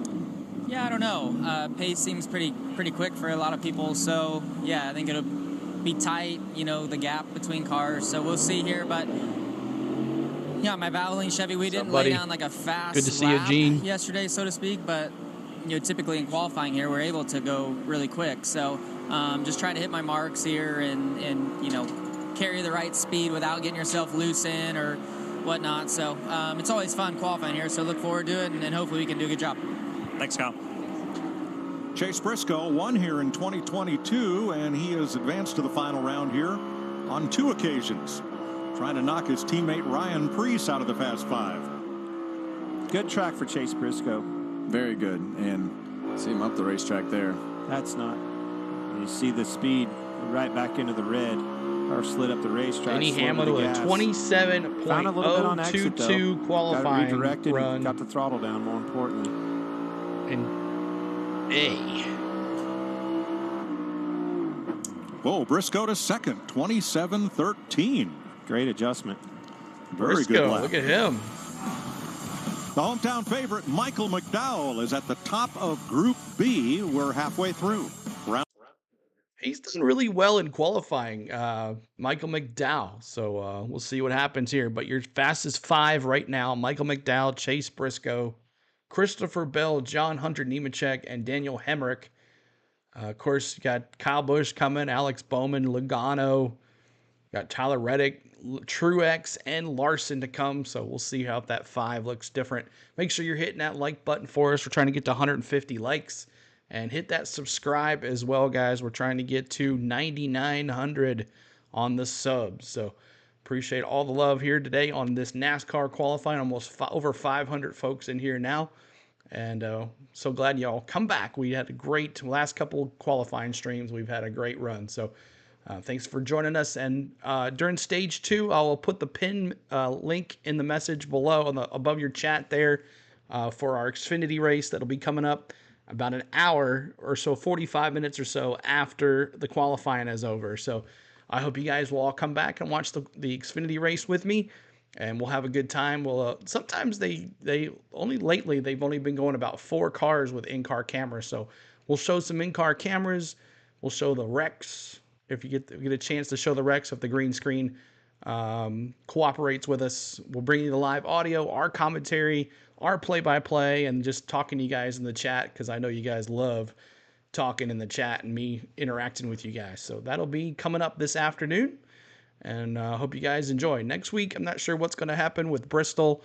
Yeah, I don't know. Pace seems pretty quick for a lot of people. So, yeah, I think it'll be tight, you know, the gap between cars. So we'll see here. But, yeah, my Valvoline Chevy, we didn't lay down like a fast Good to see you, lap Gene. yesterday, so to speak. But, you know, typically in qualifying here, we're able to go really quick. So just trying to hit my marks here and, you know, carry the right speed without getting yourself loose in or whatnot. So it's always fun qualifying here. So look forward to it, and then hopefully we can do a good job. Thanks, Kyle. Chase Briscoe won here in 2022, and he has advanced to the final round here on 2 occasions, trying to knock his teammate Ryan Preece out of the Fast 5. Good track for Chase Briscoe. Very good, and see him up the racetrack there. That's not. You see the speed right back into the red, or slid up the racetrack. Denny Hamlin with a 27.022 qualifying run. Got the throttle down, more importantly. And Whoa, Briscoe to second, 27.13. Great adjustment. Very good lap. Look at him. The hometown favorite, Michael McDowell, is at the top of Group B. We're halfway through. He's done really well in qualifying, Michael McDowell. So we'll see what happens here. But your fastest 5 right now, Michael McDowell, Chase Briscoe, Christopher Bell, John Hunter Nemechek, and Daniel Hemrick. Of course, you got Kyle Busch coming, Alex Bowman, Logano, got Tyler Reddick, Truex, and Larson to come. So we'll see how that 5 looks different. Make sure you're hitting that like button for us. We're trying to get to 150 likes. And hit that subscribe as well, guys. We're trying to get to 9,900 on the subs. So appreciate all the love here today on this NASCAR qualifying. Almost over 500 folks in here now. And so glad y'all come back. We had a great last couple qualifying streams. We've had a great run. So thanks for joining us. And during stage 2, I will put the pin link in the message below above your chat there for our Xfinity race that'll be coming up about an hour or so, 45 minutes or so after the qualifying is over. So I hope you guys will all come back and watch the Xfinity race with me, and we'll have a good time. Well, sometimes they've only been going about 4 cars with in-car cameras. So we'll show some in-car cameras. We'll show the wrecks if you get a chance to show the wrecks if the green screen cooperates with us. We'll bring you the live audio, our commentary, our play-by-play, and just talking to you guys in the chat, because I know you guys love talking in the chat and me interacting with you guys. So that'll be coming up this afternoon, and I hope you guys enjoy. Next week, I'm not sure what's going to happen with Bristol.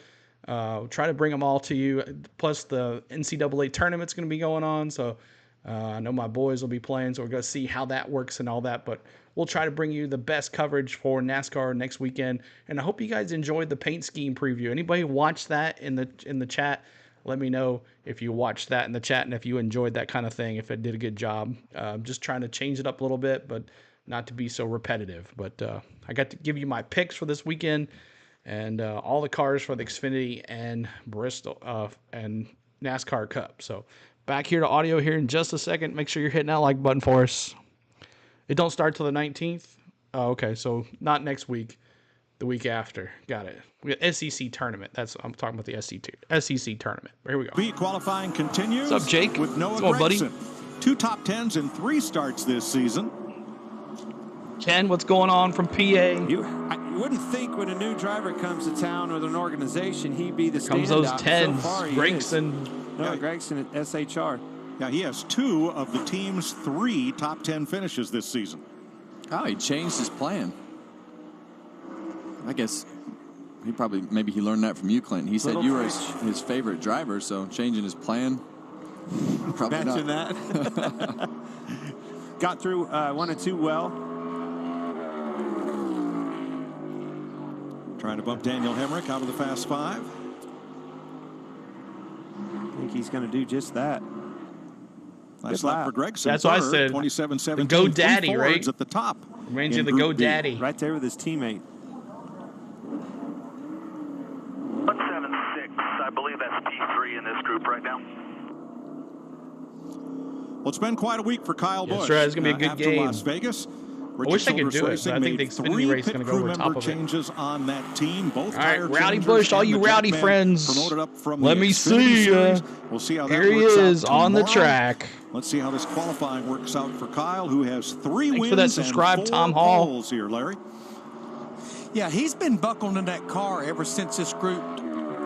Try to bring them all to you. Plus, the NCAA tournament's going to be going on, so I know my boys will be playing, so we're going to see how that works and all that, but we'll try to bring you the best coverage for NASCAR next weekend. And I hope you guys enjoyed the paint scheme preview. Anybody watch that in the chat? Let me know if you watched that in the chat and if you enjoyed that kind of thing, if it did a good job. Just trying to change it up a little bit, but not to be so repetitive. But I got to give you my picks for this weekend and all the cars for the Xfinity and Bristol and NASCAR Cup. So back here to audio here in just a second. Make sure you're hitting that like button for us. It don't start till the 19th. Oh, okay. So not next week, the week after. Got it. We got SEC tournament. I'm talking about the SEC tournament. Here we go. B qualifying continues. What's up, Jake? With Noah What's going, Gragson. buddy? 2 top 10s in 3 starts this season. Ken, what's going on from PA? You wouldn't think when a new driver comes to town with an organization, he'd be the standout. Comes those 10s. So far, Gragson. Noah Gragson at SHR. Yeah, he has 2 of the team's 3 top 10 finishes this season. Oh, he changed his plan. I guess maybe he learned that from you, Clinton. He said you were his favorite driver, so changing his plan. Probably Imagine not. that. Got through 1 and 2 well. Trying to bump Daniel Hemrick out of the Fast 5. I think he's going to do just that. Nice lap for Gragson. That's what I said. 27-17. The GoDaddy, right? At the top. Reminds you of the GoDaddy. Right there with his teammate. 176. I believe that's P3 in this group right now. Well, it's been quite a week for Kyle Busch. That's right. It's going to be a good after game. Las Vegas. I wish I could do it, but I think the Xfinity race is going to go over top of it. Changes on that team. Both all right, Rowdy Busch, all you rowdy friends, let me see you. We'll see how that Here he is on the track. Let's see how this qualifying works out for Kyle, who has 3 Thanks wins for that subscribe, and 4 Tom Hall. poles here, Larry. Yeah, he's been buckling in that car ever since this group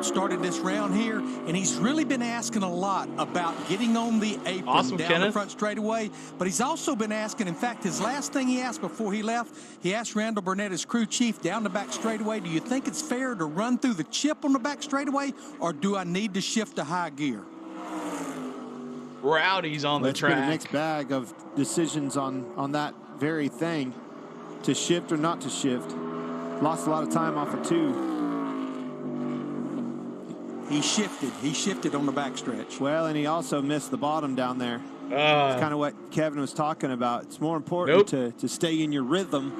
started this round here, and he's really been asking a lot about getting on the apron down the front straightaway. But he's also been asking, in fact, his last thing he asked before he left, he asked Randall Burnett, his crew chief, down the back straightaway, do you think it's fair to run through the chip on the back straightaway, or do I need to shift to high gear? Rowdy's on the track. Let's get a next bag of decisions on that very thing, to shift or not to shift. Lost a lot of time off of 2. He shifted on the backstretch. Well, and he also missed the bottom down there. It's kind of what Kevin was talking about. It's more important to stay in your rhythm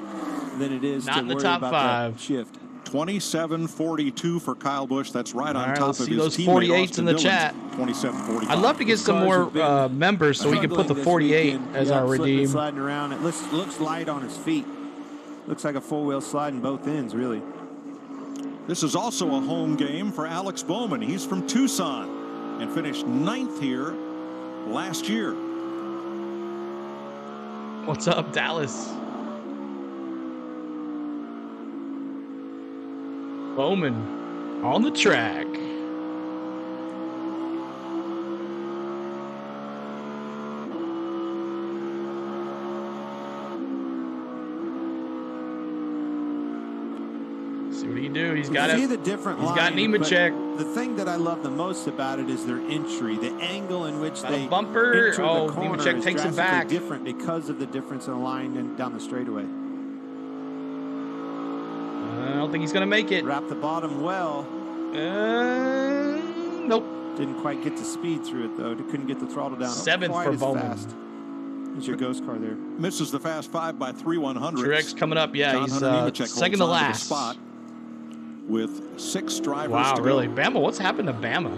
than it is to worry about that shift. 27:42 for Kyle Busch. That's right on top of his those teammate 48s Austin in the Dillon's chat. 27:45. I'd love to get some more members so we can put the 48 as our redeem. Sliding around. It looks light on his feet. Looks like a four-wheel slide in both ends, really. This is also a home game for Alex Bowman. He's from Tucson and finished 9th here last year. What's up, Dallas? Bowman on the track. See what he do. He's got See the different He's got Nemechek. The thing that I love the most about it is their entry, the angle in which they bumper. enter Oh, the corner Nemechek is takes him drastically back. different because of the difference in the line and down the straightaway. I don't think he's going to make it. Wrap the bottom well. Nope. Didn't quite get the speed through it, though. Couldn't get the throttle down. 7th quite for as Bowman. fast. There's your ghost car there. Misses the fast 5 by 3/100. Truex coming up. Yeah, John he's Hunter Nemechek second to holds on the last. spot with 6 drivers Wow, to really? go. Bama, what's happened to Bama?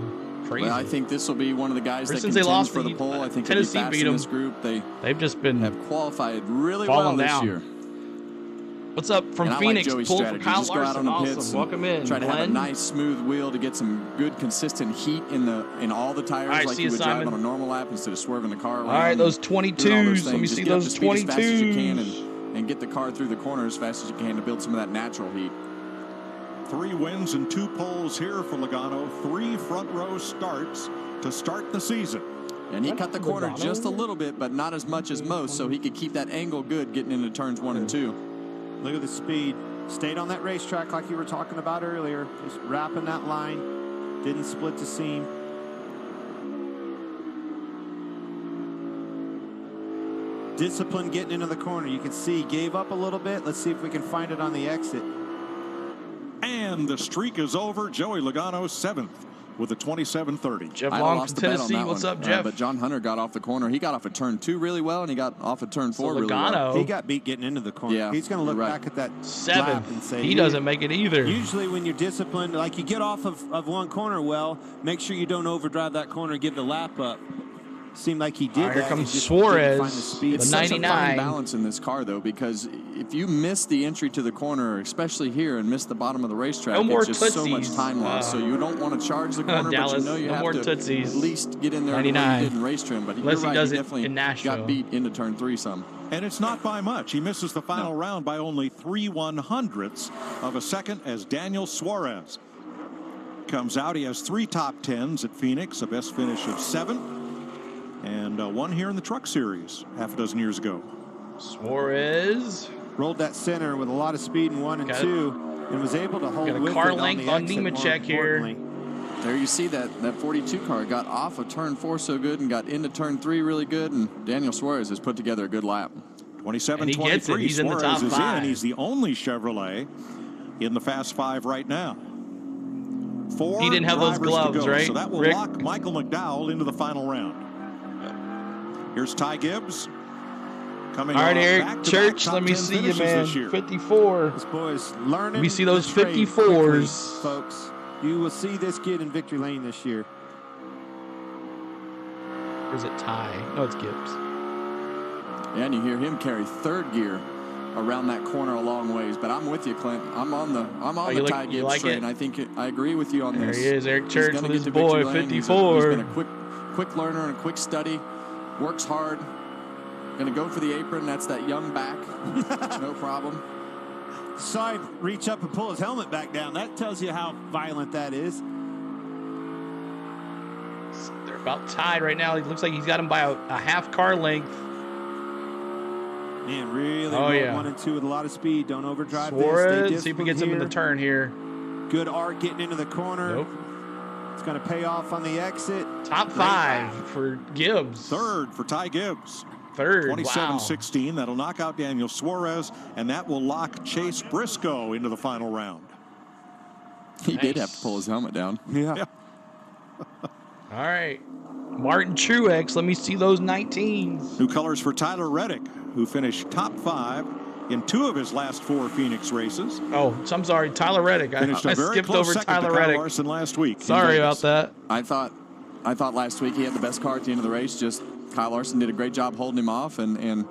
Crazy. Well, I think this will be one of the guys Ever that since they contends lost for the pole. I think Tennessee they'll be beat fast in them. this group. They've just been have qualified really falling well this down. year. What's up from And I Phoenix? like Joey's Pull for strategy. Kyle Just go out Larson. on the pits Awesome. Welcome in. Try to have a Glenn. nice smooth wheel to get some good consistent heat in all the tires, All right, like see you you, would Simon. drive on a normal lap instead of swerving the car around. All right, those doing all 22s. Let me things. see Just get up to those speed as fast as you can 22s. and get the car through the corner as fast as you can to build some of that natural heat. 3 wins and 2 poles here for Logano. 3 front row starts to start the season. And he cut the corner just a little bit, but not as much as most, so he could keep that angle good getting into turns 1 and 2. Look at the speed. Stayed on that racetrack like you were talking about earlier. Just wrapping that line. Didn't split the seam. Discipline getting into the corner. You can see gave up a little bit. Let's see if we can find it on the exit. And the streak is over. Joey Logano 7th with a 27:30. Jeff I Long lost from the bet on Tennessee. that What's one. up, Jeff? But John Hunter got off the corner. He got off of turn 2 really well, and he got off of turn 4 really well. Logano. He got beat getting into the corner. Yeah, He's going to look you're right. back at that 7th. lap and say He doesn't make it either. Usually when you're disciplined, like you get off of one corner well, make sure you don't overdrive that corner and give the lap up. Seemed like he did. Here that. comes He just Suarez. didn't find the speed. It's The such a 99. fine balance in this car, though, because if you miss the entry to the corner, especially here, and miss the bottom of the racetrack, No more it's just so much tootsies. time loss. So you don't want to charge the corner, but Dallas, you know you no have more to tootsies. at least get in there the way 99. you did in race trim. But Unless you're he right, does he it definitely in Nashville. got beat into turn 3 some. And it's not by much. He misses the final round by only 3/100ths of a second as Daniel Suarez comes out. He has 3 top 10s at Phoenix, a best finish of 7. And 1 here in the Truck Series half a dozen years ago. Suarez rolled that center with a lot of speed in 1 and 2, and was able to hold got a with car it length on on the exit, more Nemechek here. importantly. There you see that 42 car got off of turn 4 so good and got into turn 3 really good, and Daniel Suarez has put together a good lap. 27-23. He's in the top Suarez is 5. in. He's the only Chevrolet in the Fast 5 right now. 4 He didn't have those drivers to gloves, go. right, So that will Rick? lock Michael McDowell into the final round. Here's Ty Gibbs coming All right, off Eric back-to-back Church, top let me 10 see you, finishes man. this year. 54. This boy's learning. Let me see those the trade 54s. quickly, folks. You will see this kid in victory lane this year. Or is it Ty? No, it's Gibbs. Yeah, and you hear him carry 3rd gear around that corner a long ways. But I'm with you, Clint. I'm on the Ty Gibbs like train. it? I think I agree with you on There this. he is, Eric He's Church gonna with get his to victory boy, lane. He's 54. been a quick learner and a quick study. Works hard. Going to go for the apron. That's that young back. No problem. Saw him reach up and pull his helmet back down. That tells you how violent that is. about tied right now. It looks like he's got him by a half car length. Man, really 1 and 2 with a lot of speed. Don't overdrive Suarez, this. see if he gets him in the turn here. Good arc getting into the corner. Nope. It's going to pay off on the exit. Top 5 for Gibbs. Third for Ty Gibbs. Third, 27-16. That'll knock out Daniel Suarez, and that will lock Chase Briscoe into the final round. He did have to pull his helmet down. Yeah. All right. Martin Truex, let me see those 19s. New colors for Tyler Reddick, who finished top 5 in 2 of his last 4 Phoenix races. Oh, so I'm sorry, Tyler Reddick. I skipped over Tyler Reddick. Larson last week. Sorry about that. I thought last week he had the best car at the end of the race. Just Kyle Larson did a great job holding him off, and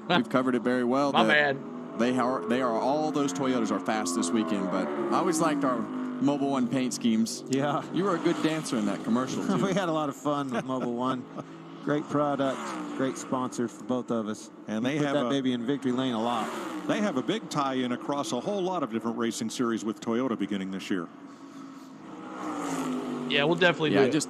we've covered it very well. My bad. They are all those Toyotas are fast this weekend, but I always liked our Mobil 1 paint schemes. Yeah. You were a good dancer in that commercial, too. We had a lot of fun with Mobil 1. Great product, great sponsor for both of us. And they put have that baby in victory lane a lot. They have a big tie-in across a whole lot of different racing series with Toyota beginning this year. Yeah, we'll definitely do it. His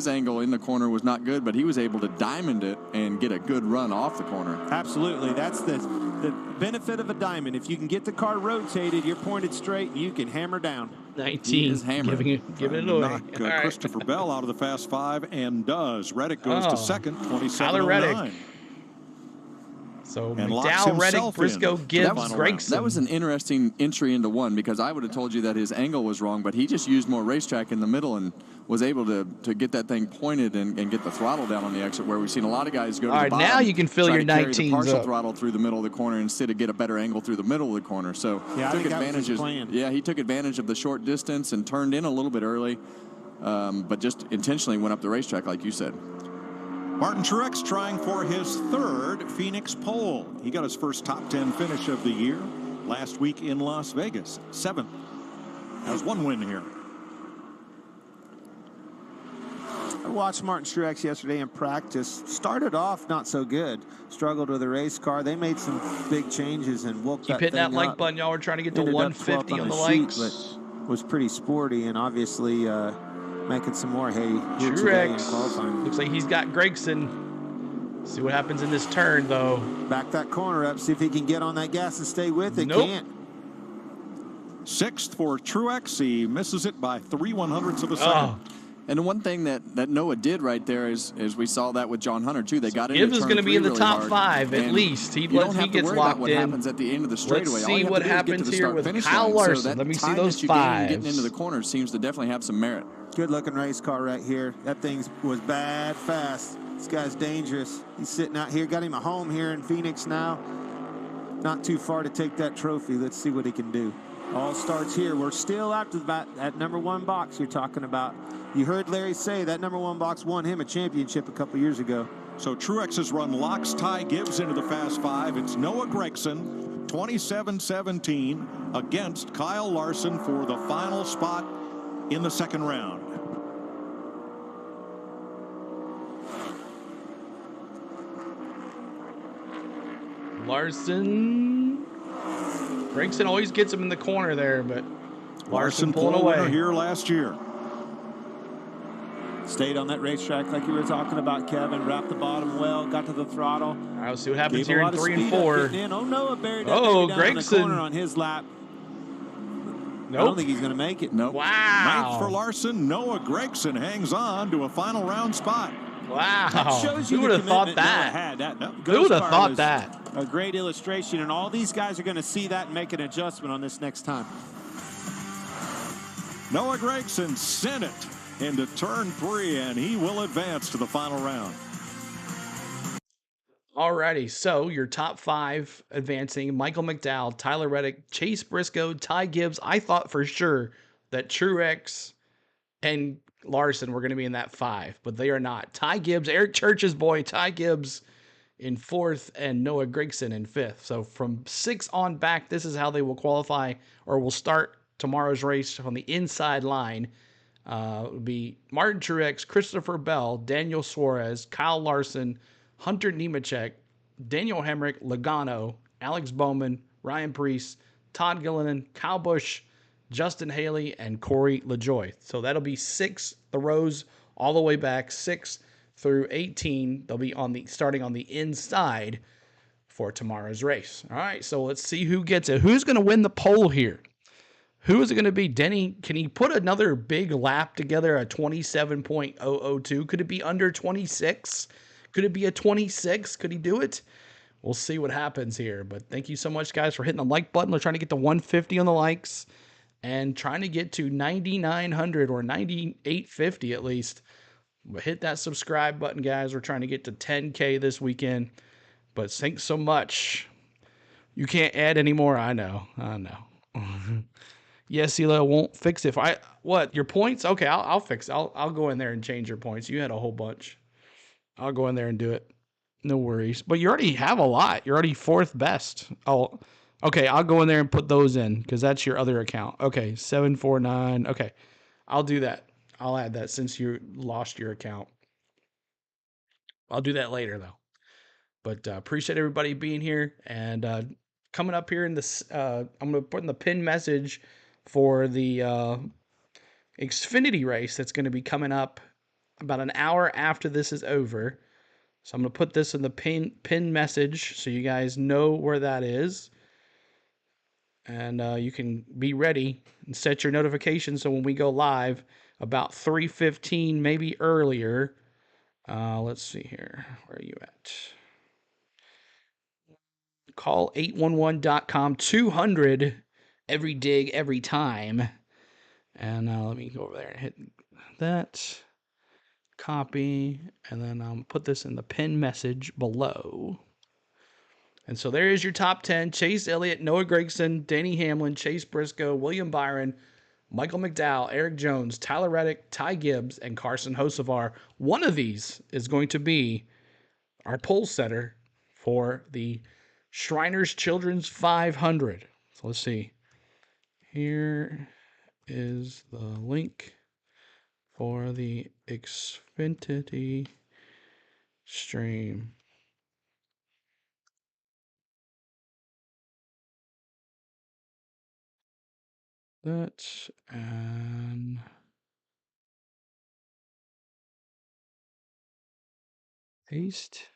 angle in the corner was not good, but he was able to diamond it and get a good run off the corner. Absolutely. That's the benefit of a diamond. If you can get the car rotated, you're pointed straight, and you can hammer down. 19. Giving it away. Knock Christopher Bell out of the Fast 5 and does. Reddick goes to second, 27.09. So McDowell, Reddick, Briscoe, Gibbs, Gregson. That was an interesting entry into one because I would have told you that his angle was wrong, but he just used more racetrack in the middle and was able to get that thing pointed and get the throttle down on the exit, where we've seen a lot of guys go to the bottom. Now you can fill your 19s partial up. throttle through the middle of the corner instead of get a better angle through the middle of the corner. So yeah, he took advantage of the short distance and turned in a little bit early, but just intentionally went up the racetrack, like you said. Martin Truex trying for his 3rd Phoenix pole. He got his first top 10 finish of the year last week in Las Vegas. 7th. Has 1 win here. I watched Martin Truex yesterday in practice. Started off not so good. Struggled with the race car. They made some big changes and woke Keep hitting that like button. Y'all were trying to get to 150 on the likes. But was pretty sporty and obviously making some more hay here today in qualifying. Looks like he's got Gregson. See what happens in this turn, though. Back that corner up. See if he can get on that gas and stay with it. Nope. Can't. 6th for Truex. He misses it by 3/100ths of a second. And the one thing that Noah did right there is we saw that with John Hunter too. They got in. Gibbs is going to be in the top 5 at least. He gets locked what in. Happens at the end of the straightaway. Let's see what happens here with Kyle Larson. Let me see those 5s. Getting into the corner seems to definitely have some merit. Good looking race car right here. That thing was bad fast. This guy's dangerous. He's sitting out here. Got him a home here in Phoenix now. Not too far to take that trophy. Let's see what he can do. All starts here. We're still after that number 1 box you're talking about. You heard Larry say that number 1 box won him a championship a couple years ago. So Truex's run locks Ty Gibbs into the Fast 5. It's Noah Gregson, 27-17, against Kyle Larson for the final spot in the 2nd round. Larson. Gregson always gets him in the corner there, but Larson pulling away here last year. Stayed on that racetrack like you were talking about, Kevin. Wrapped the bottom well, got to the throttle. All right, we'll see what happens here in 3 and 4. Oh, Noah buried that baby down in the corner on his lap. Nope. I don't think he's going to make it. Nope. Wow. 9th for Larson. Noah Gregson hangs on to a final round spot. Wow. That shows you Who would have thought that? Who would have thought that? A great illustration, and all these guys are going to see that and make an adjustment on this next time. Noah Gregson sent it into turn 3, and he will advance to the final round. Alrighty, so your top 5 advancing: Michael McDowell, Tyler Reddick, Chase Briscoe, Ty Gibbs. I thought for sure that Truex and Larson were going to be in that 5, but they are not. Ty Gibbs, Eric Church's boy, Ty Gibbs in 4th, and Noah Gregson in 5th. So from 6 on back, this is how they will qualify, or will start tomorrow's race on the inside line. It would be Martin Truex, Christopher Bell, Daniel Suarez, Kyle Larson, Hunter Nemechek, Daniel Hemrick, Logano, Alex Bowman, Ryan Preece, Todd Gilliland, Kyle Busch, Justin Haley, and Corey LaJoy. So that'll be 6, the rows all the way back, 6 through 18. They'll be starting on the inside for tomorrow's race. All right, so let's see who gets it. Who's going to win the pole here? Who is it going to be? Denny, can he put another big lap together, a 27.002? Could it be under 26? Could it be a 26? Could he do it? We'll see what happens here. But thank you so much, guys, for hitting the like button. We're trying to get to 150 on the likes and trying to get to 9,900 or 9,850 at least. But hit that subscribe button, guys. We're trying to get to 10K this weekend. But thanks so much. You can't add anymore. I know. Yes, Elo won't fix it. What, your points? Okay, I'll fix it. I'll go in there and change your points. You had a whole bunch. I'll go in there and do it. No worries. But you already have a lot. You're already 4th best. Oh, okay, I'll go in there and put those in because that's your other account. Okay, 749. Okay, I'll do that. I'll add that since you lost your account. I'll do that later, though. But appreciate everybody being here. And coming up here in this, I'm going to put in the pin message for the Xfinity race that's going to be coming up about an hour after this is over. So I'm going to put this in the pin message so you guys know where that is. And you can be ready and set your notifications so when we go live about 3:15, maybe earlier. Let's see here. Where are you at? Call 811.com 200 every dig, every time. And let me go over there and hit that. Copy. And then put this in the pin message below. And so there is your top 10. Chase Elliott, Noah Gragson, Danny Hamlin, Chase Briscoe, William Byron, Michael McDowell, Eric Jones, Tyler Reddick, Ty Gibbs, and Carson Hocevar. One of these is going to be our pole setter for the Shriners Children's 500. So let's see. Here is the link for the Xfinity stream. That and paste.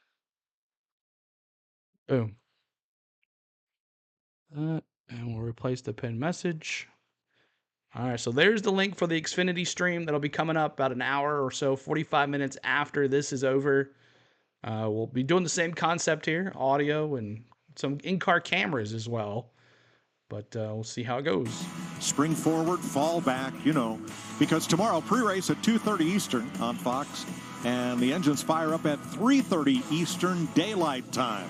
Boom. That, and we'll replace the pin message. All right, so there's the link for the Xfinity stream that'll be coming up about an hour or so, 45 minutes after this is over. We'll be doing the same concept here, audio and some in-car cameras as well. But we'll see how it goes. Spring forward, fall back, because tomorrow pre-race at 2:30 Eastern on Fox, and the engines fire up at 3:30 Eastern Daylight Time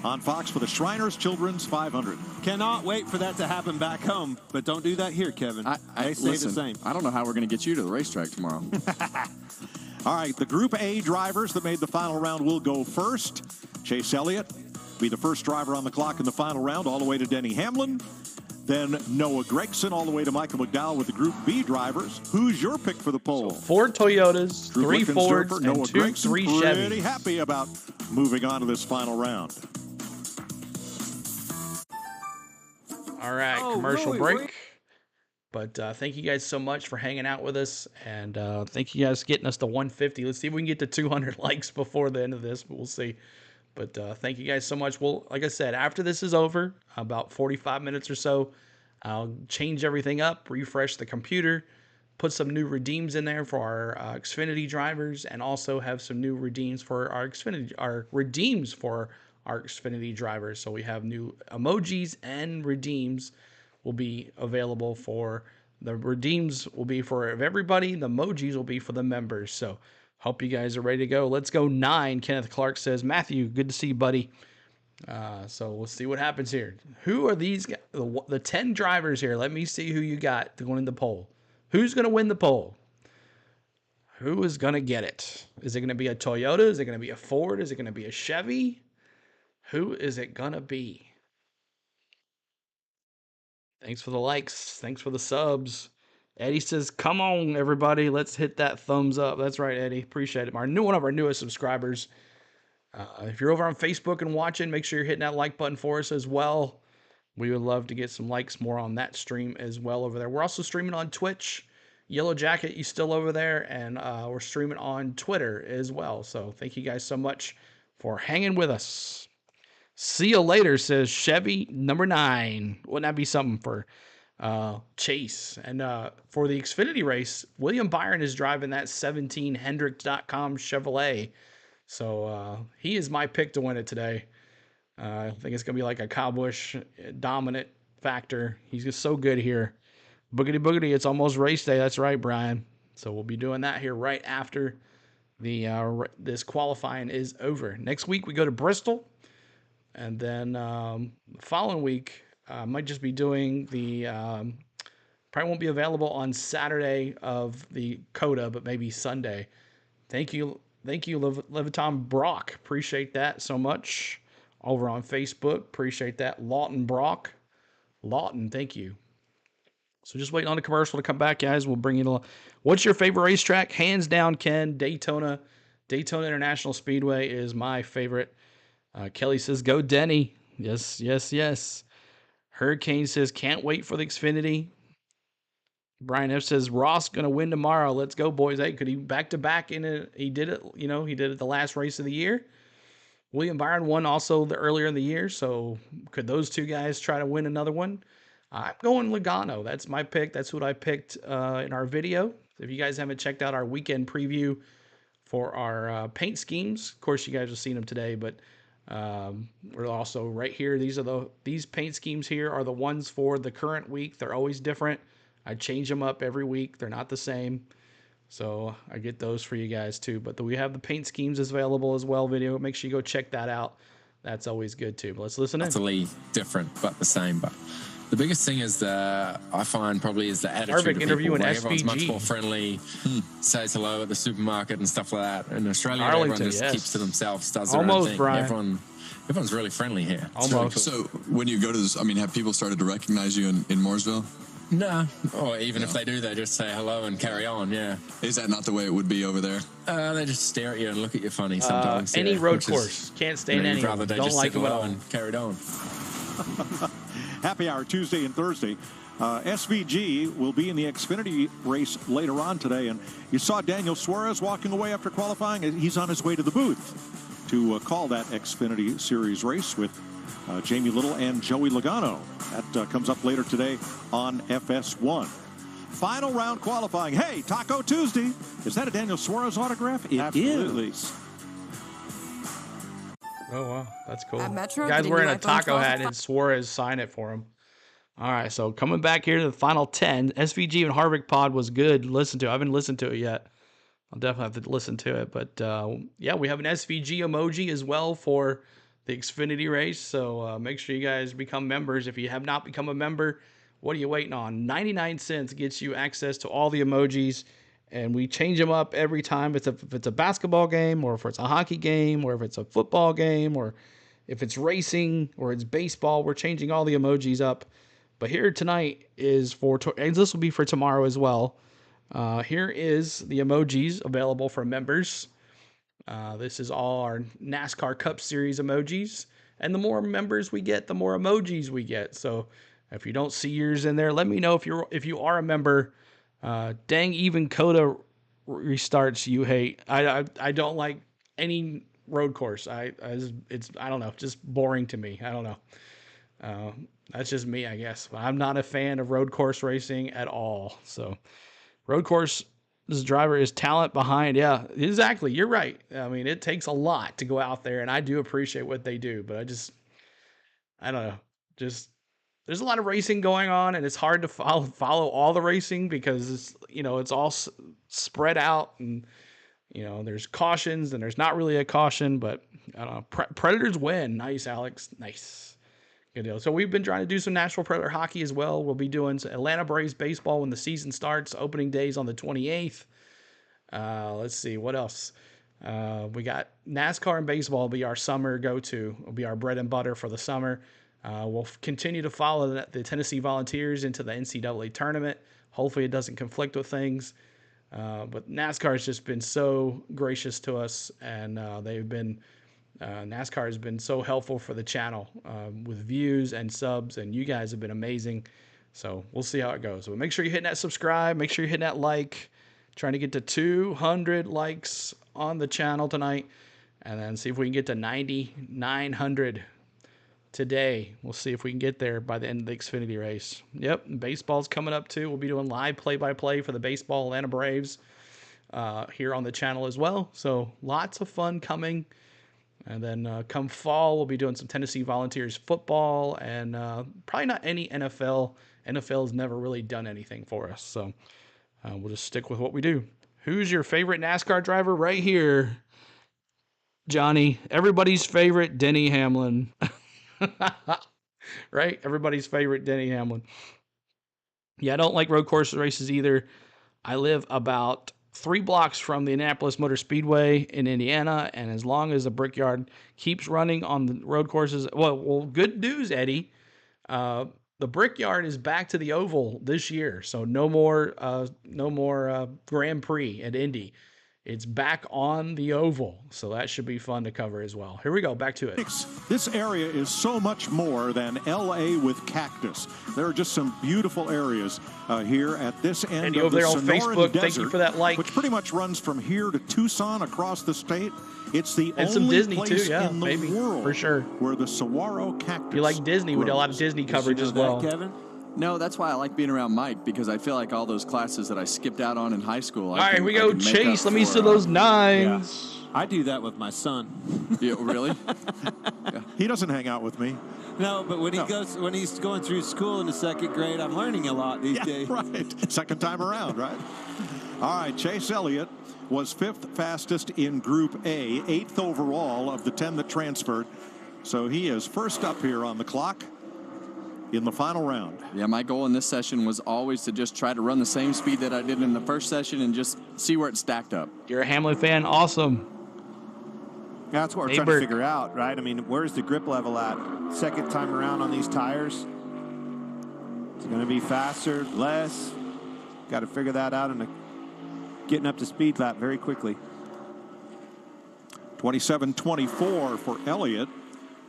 on Fox for the Shriners Children's 500. Cannot wait for that to happen back home, but don't do that here, Kevin. They stay the same. I don't know how we're going to get you to the racetrack tomorrow. All right, the Group A drivers that made the final round will go first. Chase Elliott be the first driver on the clock in the final round, all the way to Denny Hamlin. Then Noah Gragson all the way to Michael McDowell with the Group B drivers. Who's your pick for the pole? So 4 Toyotas, 3 Fords, and Noah 3 Chevys. Pretty happy about moving on to this final round. All right, commercial break. But thank you guys so much for hanging out with us. And thank you guys for getting us to 150. Let's see if we can get to 200 likes before the end of this, but we'll see. But thank you guys so much. Well, like I said, after this is over, about 45 minutes or so, I'll change everything up, refresh the computer, put some new redeems in there for our Xfinity drivers, and also have some new redeems for our Xfinity drivers. So we have new emojis and redeems will be available for the redeems will be for everybody. The emojis will be for the members. So hope you guys are ready to go. Let's go 9. Kenneth Clark says, Matthew, good to see you, buddy. So we'll see what happens here. Who are these guys? The 10 drivers here? Let me see who you got to win the poll. Who's going to win the poll? Who is going to get it? Is it going to be a Toyota? Is it going to be a Ford? Is it going to be a Chevy? Who is it going to be? Thanks for the likes. Thanks for the subs. Eddie says, come on, everybody. Let's hit that thumbs up. That's right, Eddie. Appreciate it. One of our newest subscribers. If you're over on Facebook and watching, make sure you're hitting that like button for us as well. We would love to get some likes more on that stream as well over there. We're also streaming on Twitch. Yellow Jacket, you still over there, and we're streaming on Twitter as well. So thank you guys so much for hanging with us. See you later, says Chevy number 9. Wouldn't that be something for Chase? And for the Xfinity race, William Byron is driving that 17 Hendricks.com Chevrolet. So he is my pick to win it today. I think it's going to be like a Kyle Busch dominant factor. He's just so good here. Boogity boogity, it's almost race day. That's right, Brian. So we'll be doing that here right after the this qualifying is over. Next week we go to Bristol, and then the following week I might just be doing the probably won't be available on Saturday of the Coda, but maybe Sunday. Thank you, Leviton Brock. Appreciate that so much. Over on Facebook, appreciate that. Lawton Brock, Lawton, thank you. So just waiting on the commercial to come back, guys. We'll bring you along. What's your favorite racetrack? Hands down, Ken, Daytona. Daytona International Speedway is my favorite. Kelly says, go Denny. Yes, yes, yes. Hurricane says, can't wait for the Xfinity. Brian F. says, Ross going to win tomorrow. Let's go, boys. Hey, could he back-to-back in it? He did it, he did it the last race of the year. William Byron won also earlier in the year, so could those two guys try to win another one? I'm going Logano. That's my pick. That's what I picked in our video. If you guys haven't checked out our weekend preview for our paint schemes, of course you guys have seen them today, but we're also right here. These paint schemes here are the ones for the current week. They're always different. I change them up every week. They're not the same. So I get those for you guys too. But we have the paint schemes available as well video. Make sure you go check that out. That's always good too. But let's listen in. Utterly different, but the same. But the biggest thing is I find probably is the attitude of people. Like everyone's much more friendly, says hello at the supermarket and stuff like that. In Australia, everyone just keeps to themselves, does their own thing. Brian. Everyone's really friendly here. Almost. Really cool. So when you go to this, have people started to recognize you in Mooresville? No, or even if they do, they just say hello and carry on. Yeah, is that not the way it would be over there? They just stare at you and look at you funny sometimes. Any road course can't stand any. Rather they just like hello and carried on. Happy Hour Tuesday and Thursday. SVG will be in the Xfinity race later on today, and you saw Daniel Suarez walking away after qualifying. He's on his way to the booth to call that Xfinity Series race with Jamie Little and Joey Logano. That comes up later today on FS1. Final round qualifying. Hey, Taco Tuesday. Is that a Daniel Suarez autograph? It Absolutely is. Oh, wow. That's cool. Metro, guys wearing a taco hat and Suarez sign it for him. All right, so coming back here to the final 10. SVG and Harvick pod was good. Listen to it. I haven't listened to it yet. I'll definitely have to listen to it. But, yeah, we have an SVG emoji as well for the Xfinity race. So make sure you guys become members. If you have not become a member, what are you waiting on? 99 cents gets you access to all the emojis. And we change them up every time. If it's a basketball game, or if it's a hockey game, or if it's a football game, or if it's racing, or it's baseball, we're changing all the emojis up. But here tonight is and this will be for tomorrow as well. Here is the emojis available for members. This is all our NASCAR Cup Series emojis. And the more members we get, the more emojis we get. So if you don't see yours in there, let me know if you are a member. Dang, even Coda restarts you hate. I don't like any road course. I don't know, just boring to me. I don't know. That's just me, I guess. I'm not a fan of road course racing at all. So road course, this driver is talent behind. Yeah, exactly. You're right. I mean, it takes a lot to go out there, and I do appreciate what they do, but I don't know. There's a lot of racing going on, and it's hard to follow all the racing because it's all spread out, and there's cautions and there's not really a caution, but I don't know. Predators win. Nice, Alex. Nice. Good deal. So we've been trying to do some Nashville Predator hockey as well. We'll be doing Atlanta Braves baseball when the season starts. Opening days on the 28th. Let's see what else. We got NASCAR and baseball will be our summer go-to. Will be our bread and butter for the summer. We'll continue to follow the Tennessee Volunteers into the NCAA tournament. Hopefully it doesn't conflict with things. But NASCAR has just been so gracious to us, and they've been NASCAR has been so helpful for the channel with views and subs, and you guys have been amazing. So we'll see how it goes. But make sure you're hitting that subscribe. Make sure you're hitting that like. Trying to get to 200 likes on the channel tonight, and then see if we can get to 9,900 today. We'll see if we can get there by the end of the Xfinity race. Yep, baseball's coming up too. We'll be doing live play-by-play for the baseball Atlanta Braves here on the channel as well. So lots of fun coming. And then come fall, we'll be doing some Tennessee Volunteers football and probably not any NFL. NFL's never really done anything for us, so we'll just stick with what we do. Who's your favorite NASCAR driver? Right here, Johnny. Everybody's favorite, Denny Hamlin. Right? Everybody's favorite, Denny Hamlin. Yeah, I don't like road course races either. I live about 3 blocks from the Indianapolis Motor Speedway in Indiana, and as long as the Brickyard keeps running on the road courses, well, good news, Eddie. The Brickyard is back to the oval this year, so no more Grand Prix at Indy. It's back on the oval, so that should be fun to cover as well. Here we go, back to it. This area is so much more than L.A. with cactus. There are just some beautiful areas here at this end Andy, of over the there on Sonoran Facebook, Desert, thank you for that like. which pretty much runs from here to Tucson across the state. It's the and some only Disney place too, yeah, in the maybe world for sure where the saguaro cactus. If you like Disney, we do a lot of Disney coverage as well. Kevin? No, that's why I like being around Mike, because I feel like all those classes that I skipped out on in high school. All right, here we go, Chase. Let me see those 9s. Yeah. I do that with my son. Yeah, really? Yeah. He doesn't hang out with me. No, but when he's going through school in the 2nd grade, I'm learning a lot these days. Right. Second time around, right? All right, Chase Elliott was 5th fastest in Group A, 8th overall of the 10 that transferred. So he is first up here on the clock in the final round. Yeah, my goal in this session was always to just try to run the same speed that I did in the first session and just see where it stacked up. You're a Hamlin fan. Awesome. Yeah, that's what we're trying to figure out, right? I mean, where's the grip level at? Second time around on these tires. It's going to be faster, less. Got to figure that out and getting up to speed lap very quickly. 27-24 for Elliott.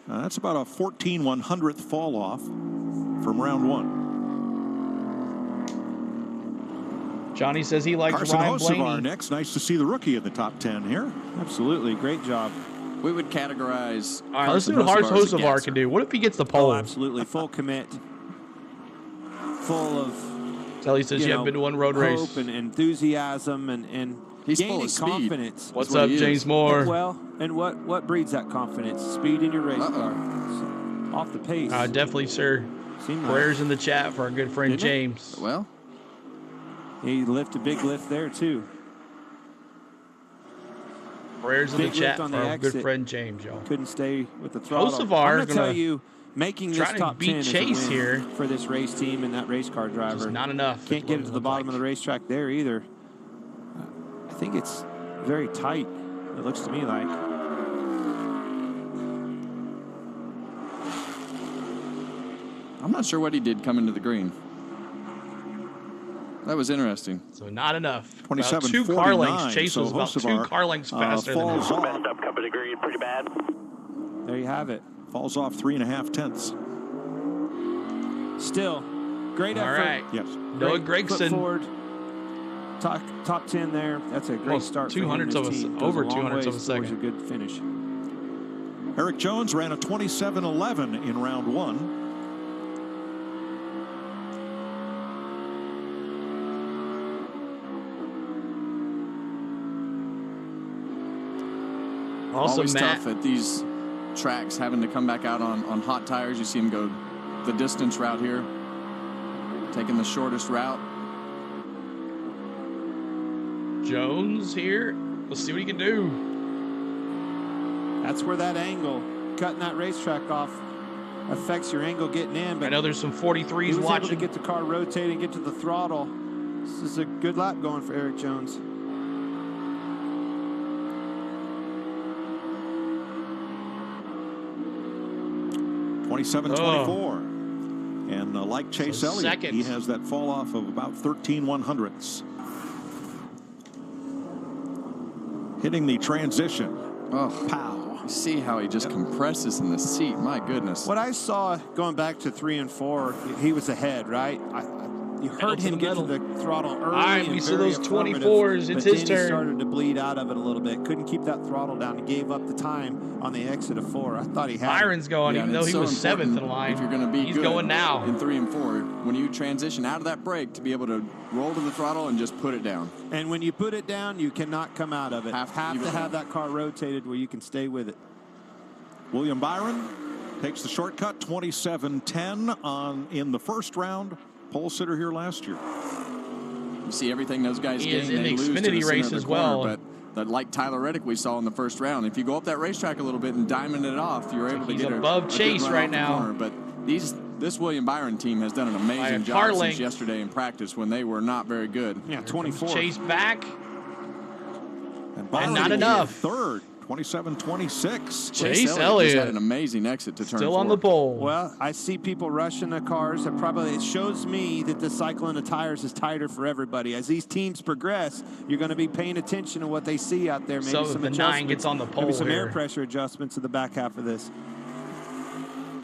That's about a 14/100th fall off from round 1. Johnny says he likes Carson Ryan Hocevar Blaney. next. Nice to see the rookie in the top 10 here. Absolutely. Great job. We would categorize. All right, let's see what Hocevar can do. What if he gets the pole? Oh, absolutely. Full commit. Full of. Telly says you haven't been to one road race. Hope and enthusiasm and he's gaining full of speed. confidence. What's up, James Moore? Well, and what breeds that confidence? Speed in your race car. Off the pace. Definitely, sir. Prayers in the chat for our good friend James. Well, he lifted a big lift there too. Prayers in the chat for our good friend James, y'all. Couldn't stay with the throttle. Hocevar I'm going to tell you, making this top 10 is Chase a win here for this race team and that race car driver. Just not enough. Can't get it to the bottom of the racetrack there either. I think it's very tight. It looks to me like. I'm not sure what he did coming to the green. That was interesting. So not enough. 27-49. 2 car lengths. Chase was about Hocevar, 2 car lengths faster than him. Messed up coming to green, pretty bad. There you have it. Falls off 3.5 tenths. Still, great effort. All right. Yes. Noah Gragson. Forward. Top 10 there. That's a great start. 200ths of a over 200ths of a second. A good finish. Eric Jones ran a 27-11 in round 1. Also, always Matt, tough at these tracks, having to come back out on hot tires. You see him go the distance route here, taking the shortest route. Jones here. Let's see what he can do. That's where that angle, cutting that racetrack off, affects your angle getting in. But I know there's some 43s he was watching. able to get the car rotating, get to the throttle. This is a good lap going for Eric Jones. And like Chase Elliott, he has that fall off of about 13/100ths. Hitting the transition. Oh, pow. You see how he just compresses in the seat. My goodness. What I saw going back to 3 and 4, he was ahead, right? You heard him get to the throttle early. All right, we see those 24s. It's his turn. He started to bleed out of it a little bit. Couldn't keep that throttle down. He gave up the time on the exit of 4. I thought he had Byron's going, even though he was 7th in line. If you're going to be He's good going now. in 3 and 4, when you transition out of that brake, to be able to roll to the throttle and just put it down. And when you put it down, you cannot come out of it. Have to have that car rotated where you can stay with it. William Byron takes the shortcut, 27-10 in the first round. Pole sitter here last year. You see everything those guys gain. In the lose Xfinity to the race center as of the corner, well. But like Tyler Reddick we saw in the first round, if you go up that racetrack a little bit and diamond it off, you're able to get above Chase right now. Corner. But this William Byron team has done an amazing job since yesterday in practice when they were not very good. Yeah, 24. Chase back. And Byron not enough. Third. 27-26. Chase Elliott had an amazing exit to turn Still 4. on the pole. Well, I see people rushing the cars. It shows me that the cycling of tires is tighter for everybody. As these teams progress, you're going to be paying attention to what they see out there. Maybe So some the 9 gets on the pole maybe some here. air pressure adjustments in the back half of this.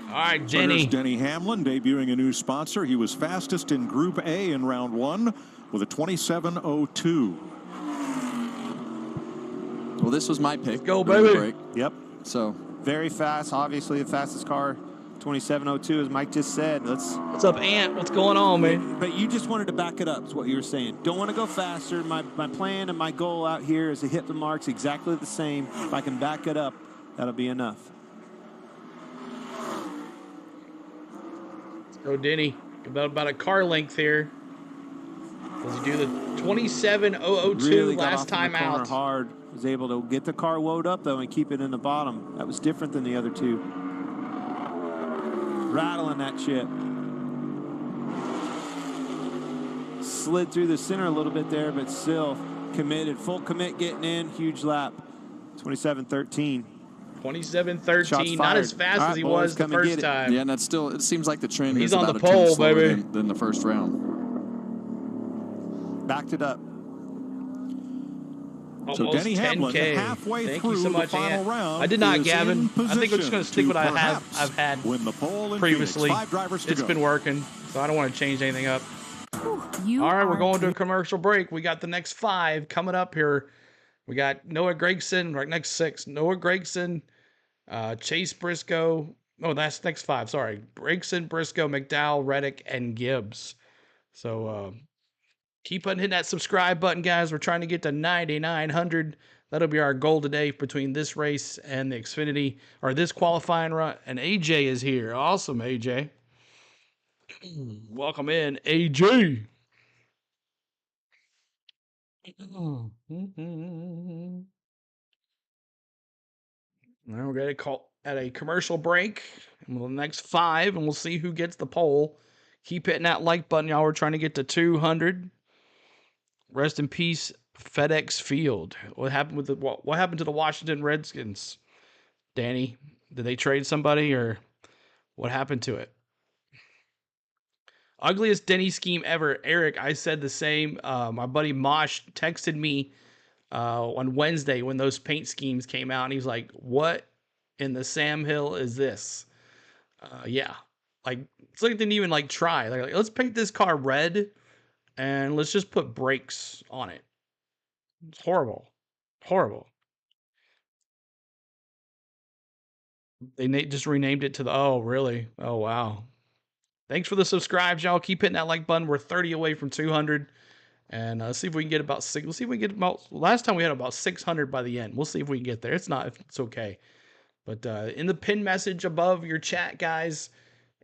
All right, So Denny. here's Denny Hamlin debuting a new sponsor. He was fastest in Group A in round 1 with a 27:02. Well, this was my pick. Go, baby. Break. Yep. So very fast. Obviously, the fastest car, 27:02, as Mike just said. What's up, Ant? What's going on, man? But you just wanted to back it up, is what you were saying. Don't want to go faster. My plan and my goal out here is to hit the marks exactly the same. If I can back it up, that'll be enough. Let's go, Denny. About a car length here. Does he do the 27:002 really got last off in time the corner out? hard. Was able to get the car woed up, though, and keep it in the bottom. That was different than the other two. Rattling that chip. Slid through the center a little bit there, but still committed. Full commit getting in. Huge lap. 27:13. 27:13. Not as fast as he was the first time. Yeah, and that's still. It seems like the trend He's is on about the a tenth pole, slower baby. than the first round. Backed it up. So Almost Denny Hamlin 10K. halfway Thank through you so much, the final Ant. round. I did not, is Gavin. in I think we're just going to stick position with what to perhaps I've had win the pole in previously. Phoenix. 5 drivers to It's go. been working, so I don't want to change anything up. All right, we're going to a commercial break. We got the next 5 coming up here. We got Noah Gragson, right next 6. Noah Gragson, Chase Briscoe. Oh, that's next 5. Sorry. Gragson, Briscoe, McDowell, Reddick, and Gibbs. So keep on hitting that subscribe button, guys. We're trying to get to 9,900. That'll be our goal today between this race and the Xfinity, or this qualifying run. And AJ is here. Awesome, AJ. Welcome in, AJ. Now we're going to call at a commercial break. And the next 5, and we'll see who gets the pole. Keep hitting that like button, y'all. We're trying to get to 200. Rest in peace, FedEx Field. What happened with what happened to the Washington Redskins? Danny, did they trade somebody, or what happened to it? Ugliest Denny scheme ever. Eric, I said the same. My buddy Mosh texted me on Wednesday when those paint schemes came out, and he's like, what in the Sam Hill is this? Yeah. Like, it's like they didn't even like try. Like, let's paint this car red and let's just put brakes on it. It's horrible. Horrible. They just renamed it to the, oh, really? Oh, wow. Thanks for the subscribes, y'all. Keep hitting that like button. We're 30 away from 200. And let's see if we can get about 6. Let's see if we can get about, last time we had about 600 by the end. We'll see if we can get there. It's not, it's okay. But in the pin message above your chat, guys,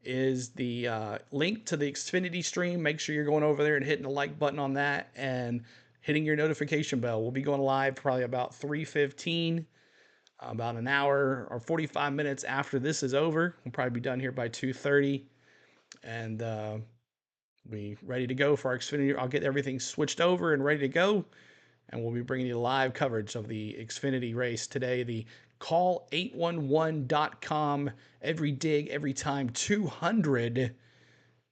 is the link to the Xfinity stream. Make sure you're going over there and hitting the like button on that and hitting your notification bell. We'll be going live probably about 3:15, about an hour or 45 minutes after this is over. We'll probably be done here by 2:30, and we ready to go for our Xfinity. I'll get everything switched over and ready to go, and we'll be bringing you live coverage of the Xfinity race today. The call811.com every dig, every time 200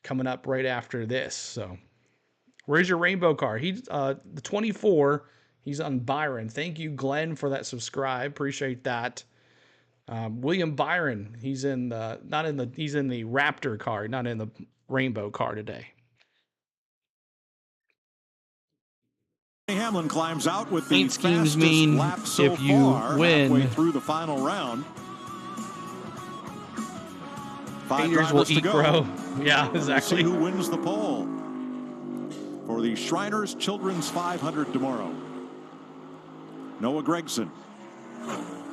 coming up right after this. So where's your rainbow car? He's the 24. He's on Byron. Thank you, Glenn, for that subscribe. Appreciate that. William Byron, he's in the he's in the Raptor car, not in the Rainbow car today. Hamlin climbs out with the Paint schemes fastest mean lap so if you far, win, halfway through the final round. Haters will eat crow. Yeah, exactly. We'll see who wins the pole for the Shriners Children's 500 tomorrow. Noah Gragson,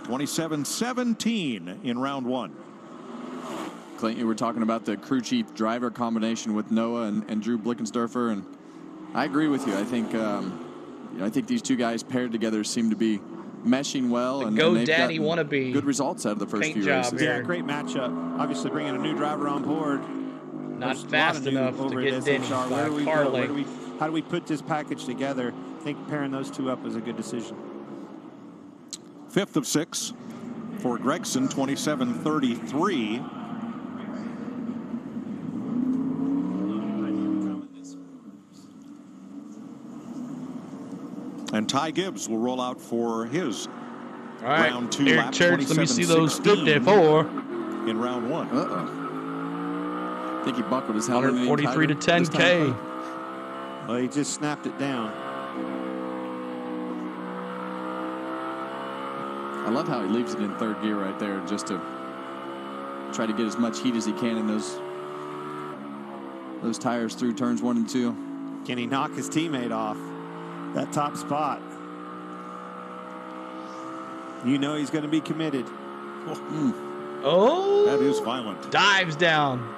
27-17 in round one. Clint, you were talking about the crew chief driver combination with Noah and Drew Blickensderfer, and I agree with you. I think I think these two guys paired together seem to be meshing well, and they've Daddy gotten wannabe good results out of the first few races. Yeah, great matchup. Obviously, bringing a new driver on board. Not fast enough to get Denny by car length. How do we put this package together? I think pairing those two up was a good decision. 5th of 6 for Gragson, 27-33. And Ty Gibbs will roll out for his round 2 Eric lap. Church, let me see those 54 in round 1. I think he buckled his helmet. 143 to 10K. Well, he just snapped it down. I love how he leaves it in third gear right there, just to try to get as much heat as he can in those tires through turns 1 and 2. Can he knock his teammate off that top spot? You know he's going to be committed. Oh, that is violent. Dives down.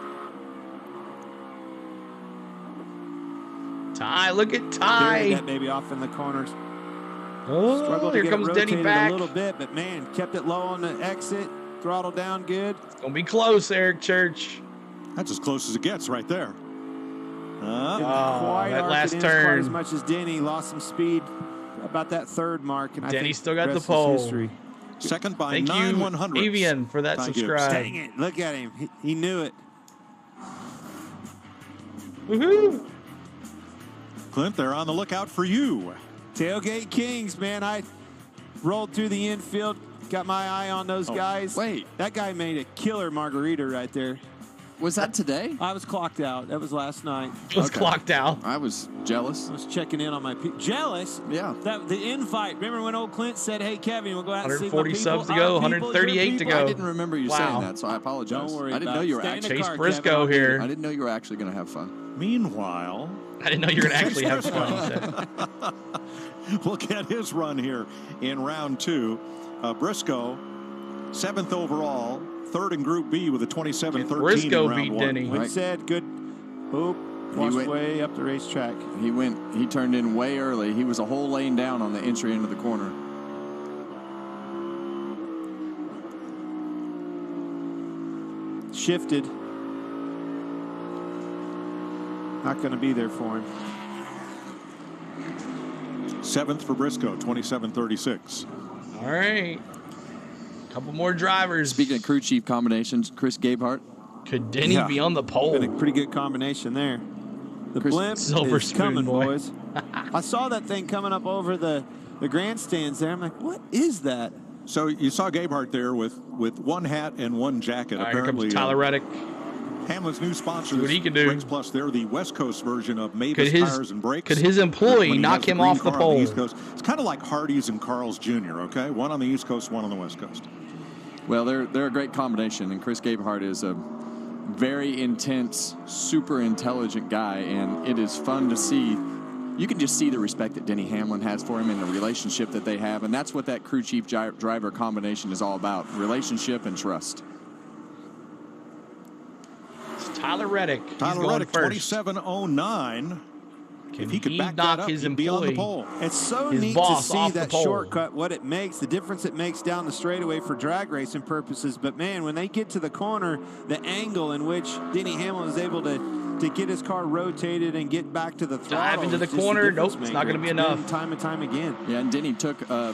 Ty, look at Ty. Buried that baby off in the corners. Oh, Struggled to here get comes it Denny rotated back. a little bit, but man, kept it low on the exit. Throttle down good. It's going to be close, Eric Church. That's as close as it gets right there. That last turn. Quite as much as Denny lost some speed about that third mark. And Denny I think still got the rest is pole. history. Second by Thank 9 you, 100. Evian, for that subscribe. Dang it. Look at him. He knew it. Woohoo! Clint, they're on the lookout for you. Tailgate Kings, man. I rolled through the infield, got my eye on those guys. Wait. That guy made a killer margarita right there. Was that today? I was clocked out. That was last night. Clocked out. I was jealous. I was checking in on my people. Jealous? Yeah. That the invite. Remember when old Clint said, "Hey Kevin, we'll go out and see my 140 people." subs to go, 138 to go. I didn't remember you saying that, so I apologize. Don't worry I didn't about know it. you were Stay in the actually car, Briscoe Kevin. here. I didn't know you were actually going to have fun. Meanwhile, I didn't know you were going to actually have fun. We'll get his run here in round 2. Briscoe, 7th overall, 3rd in Group B with a 27-13 Briscoe in round beat 1. Denny. Like said, good. Oop, washed way up the racetrack. He turned in way early. He was a whole lane down on the entry into the corner. Shifted. Not going to be there for him. 7th for Briscoe, 27-36. All right. Couple more drivers. Speaking of crew chief combinations, Chris Gabehart. Could Denny be on the pole? Been a pretty good combination there. The blimp Silver is spoon coming, boy. boys. I saw that thing coming up over the grandstands there. I'm like, what is that? So you saw Gabehart there with one hat and one jacket. All right, here apparently, comes Tyler Reddick. Hamlin's new sponsor, See what he can do. Brakes Plus. They're the West Coast version of Mavis Tires and Brakes. Could his employee When he knock has the him green off the car on pole? East Coast. It's kind of like Hardee's and Carl's Jr., okay? One on the East Coast, one on the West Coast. Well, they're a great combination, and Chris Gabehart is a very intense, super intelligent guy, and it is fun to see. You can just see the respect that Denny Hamlin has for him and the relationship that they have, and that's what that crew chief driver combination is all about, relationship and trust. It's Tyler Reddick. Tyler Reddick, 27:09. If he could back that up, he'd be on the pole. It's so neat to see that shortcut, what it makes, the difference it makes down the straightaway for drag racing purposes. But, man, when they get to the corner, the angle in which Denny Hamlin is able to get his car rotated and get back to the throttle. Dive into the corner. Nope, it's not going to be enough. Time and time again. Yeah, and Denny took a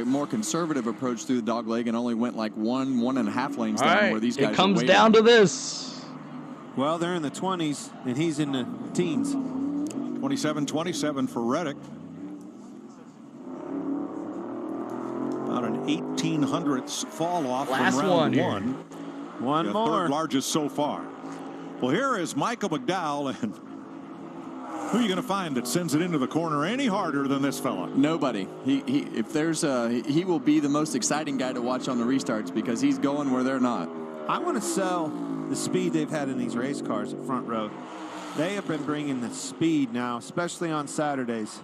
more conservative approach through the dog leg and only went like 1.5 lanes All down right, where these guys it comes are down to this. Well, they're in the 20s, and he's in the teens. 27-27 for Reddick. About an 0.18 fall off Last from round one. One the more. third largest so far. Well, here is Michael McDowell, and who are you going to find that sends it into the corner any harder than this fella? Nobody. He will be the most exciting guy to watch on the restarts because he's going where they're not. I want to sell the speed they've had in these race cars at front row. They have been bringing the speed now, especially on Saturdays.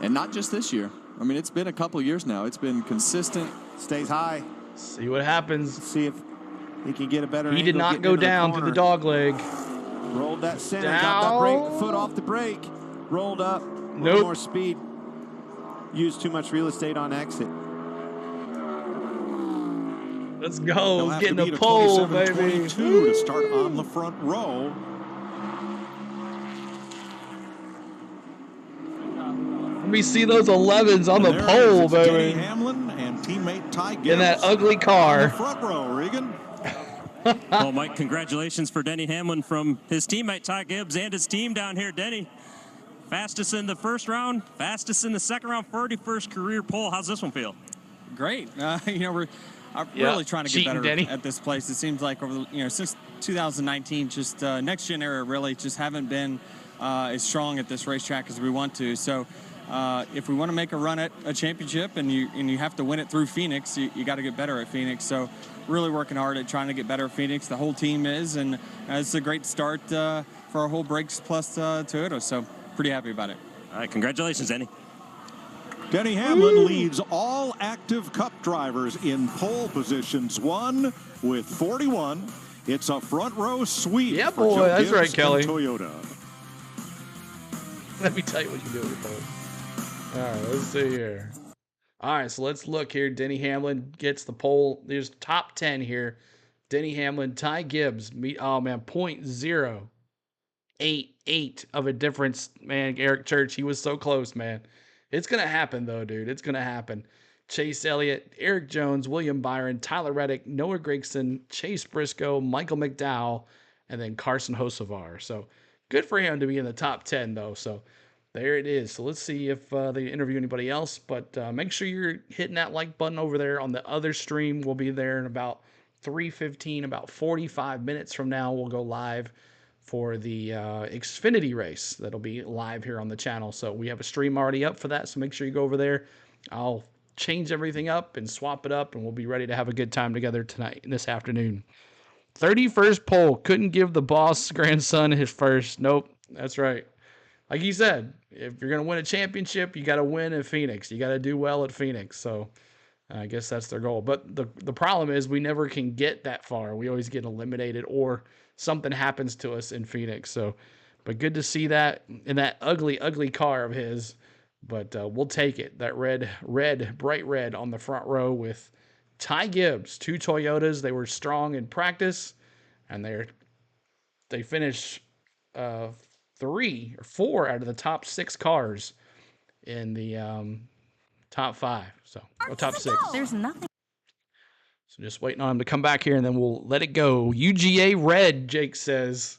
And not just this year. I mean, it's been a couple years now. It's been consistent. Stays high. See what happens. See if he can get a better He angle. did not go down through the dog leg. Rolled that center. Down. Got that brake, foot off the brake. Rolled up. Nope. More speed. Used too much real estate on exit. Let's go. Getting a pole, baby. 22 to start on the front row. Let me see those 11s on the pole, Denny baby. Hamlin and teammate Ty Gibbs In that ugly car. on the front row, Regan. Well, Mike, congratulations for Denny Hamlin from his teammate Ty Gibbs and his team down here. Denny, fastest in the first round, fastest in the second round, 41st career pole. How's this one feel? Great. We're really trying to get better at this place. It seems like over since 2019, just next gen era really just haven't been as strong at this racetrack as we want to. So if we want to make a run at a championship and you have to win it through Phoenix, you got to get better at Phoenix. So really working hard at trying to get better at Phoenix. The whole team is, and it's a great start for our whole Brakes Plus Toyota. So pretty happy about it. All right, congratulations, Denny. Denny Hamlin leads all active Cup drivers in pole positions, one with 41. It's a front row sweep. Yeah, for boy, Joe that's Gibbs right, and Kelly. Toyota. Let me tell you what you do with your pole. All right, let's see here. All right, so let's look here. Denny Hamlin gets the pole. There's top 10 here. Denny Hamlin, Ty Gibbs, 0.088 of a difference, man. Eric Church, he was so close, man. It's going to happen, though, dude. It's going to happen. Chase Elliott, Eric Jones, William Byron, Tyler Reddick, Noah Gragson, Chase Briscoe, Michael McDowell, and then Carson Hocevar. So good for him to be in the top 10, though. So there it is. So let's see if they interview anybody else. But make sure you're hitting that like button over there on the other stream. We'll be there in about 3:15, about 45 minutes from now. We'll go live for the Xfinity race that'll be live here on the channel. So we have a stream already up for that, so make sure you go over there. I'll change everything up and swap it up, and we'll be ready to have a good time together tonight, this afternoon. 31st pole. Couldn't give the boss grandson his first. Nope, that's right. Like he said, if you're going to win a championship, you got to win at Phoenix. You got to do well at Phoenix. So I guess that's their goal. But the problem is we never can get that far. We always get eliminated or something happens to us in Phoenix. So, but good to see that in that ugly, ugly car of his. But we'll take it. That bright red on the front row with Ty Gibbs, 2 Toyotas. They were strong in practice, and they finished 3 or 4 out of the top 6 cars in the top 5. So, or top 6. There's nothing. So just waiting on him to come back here, and then we'll let it go. UGA red, Jake says.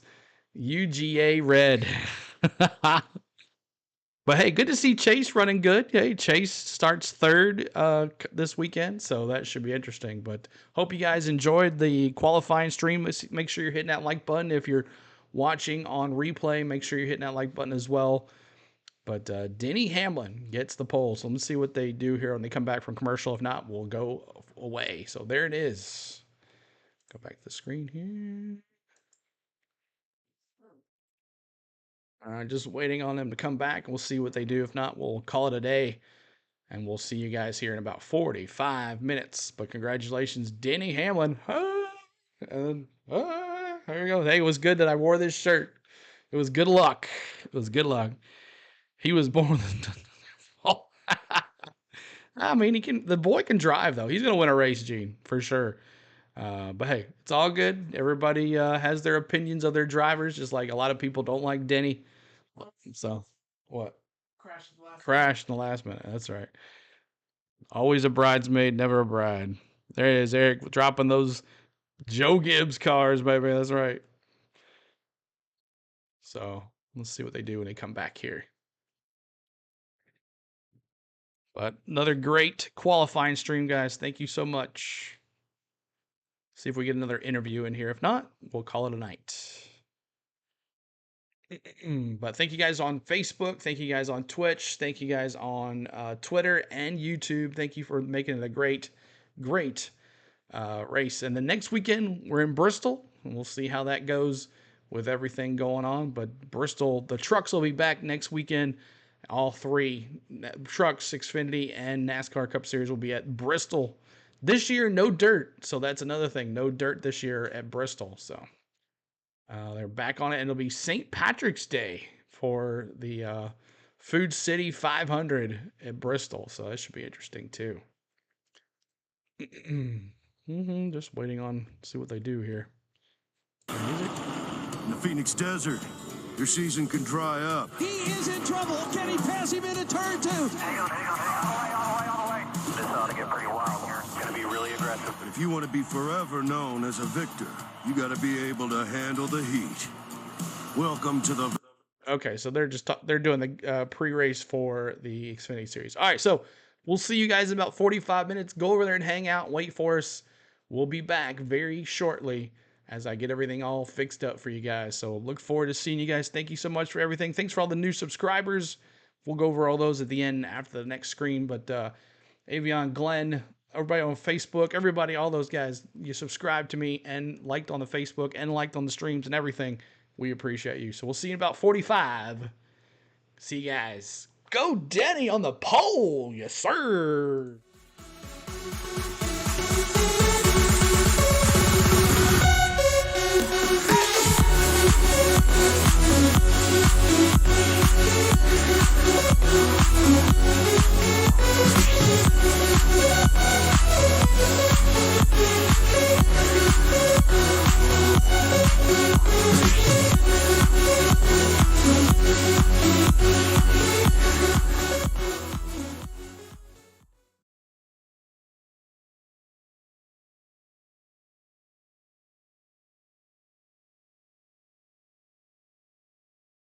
UGA red. But hey, good to see Chase running good. Hey, Chase starts 3rd this weekend, so that should be interesting. But hope you guys enjoyed the qualifying stream. Make sure you're hitting that like button. If you're watching on replay, make sure you're hitting that like button as well. But Denny Hamlin gets the pole. So let's see what they do here when they come back from commercial. If not, we'll go away. So there it is. Go back to the screen here. Just waiting on them to come back. We'll see what they do. If not, we'll call it a day. And we'll see you guys here in about 45 minutes. But congratulations, Denny Hamlin. And there you go. Hey, it was good that I wore this shirt. It was good luck. It was good luck. He was born. I mean, the boy can drive, though. He's going to win a race, Gene, for sure. But hey, it's all good. Everybody has their opinions of their drivers, just like a lot of people don't like Denny. So, what? Crashed in the last minute. That's right. Always a bridesmaid, never a bride. There it is, Eric, dropping those Joe Gibbs cars, baby. That's right. So, let's see what they do when they come back here. But another great qualifying stream, guys. Thank you so much. See if we get another interview in here. If not, we'll call it a night. But thank you guys on Facebook. Thank you guys on Twitch. Thank you guys on Twitter and YouTube. Thank you for making it a great race. And the next weekend, we're in Bristol. And we'll see how that goes with everything going on. But Bristol, the trucks will be back next weekend. All three trucks, Xfinity and NASCAR Cup Series will be at Bristol. This year, no dirt. So that's another thing. No dirt this year at Bristol. So they're back on it. And it'll be St. Patrick's Day for the Food City 500 at Bristol. So that should be interesting too. Just waiting on see what they do here. Music. In the Phoenix Desert, your season can dry up. He is in trouble. Can he pass him into turn 2? Hang on. All the way. This ought to get pretty wild here. It's going to be really aggressive. But if you want to be forever known as a victor, you got to be able to handle the heat. Welcome to the... Okay, so they're doing the pre-race for the Xfinity Series. All right, so we'll see you guys in about 45 minutes. Go over there and hang out. Wait for us. We'll be back very shortly as I get everything all fixed up for you guys. So look forward to seeing you guys. Thank you so much for everything. Thanks for all the new subscribers. We'll go over all those at the end after the next screen. But Avion, Glenn, everybody on Facebook, everybody, all those guys, you subscribed to me and liked on the Facebook and liked on the streams and everything. We appreciate you. So we'll see you in about 45. See you guys. Go Denny on the pole. Yes, sir.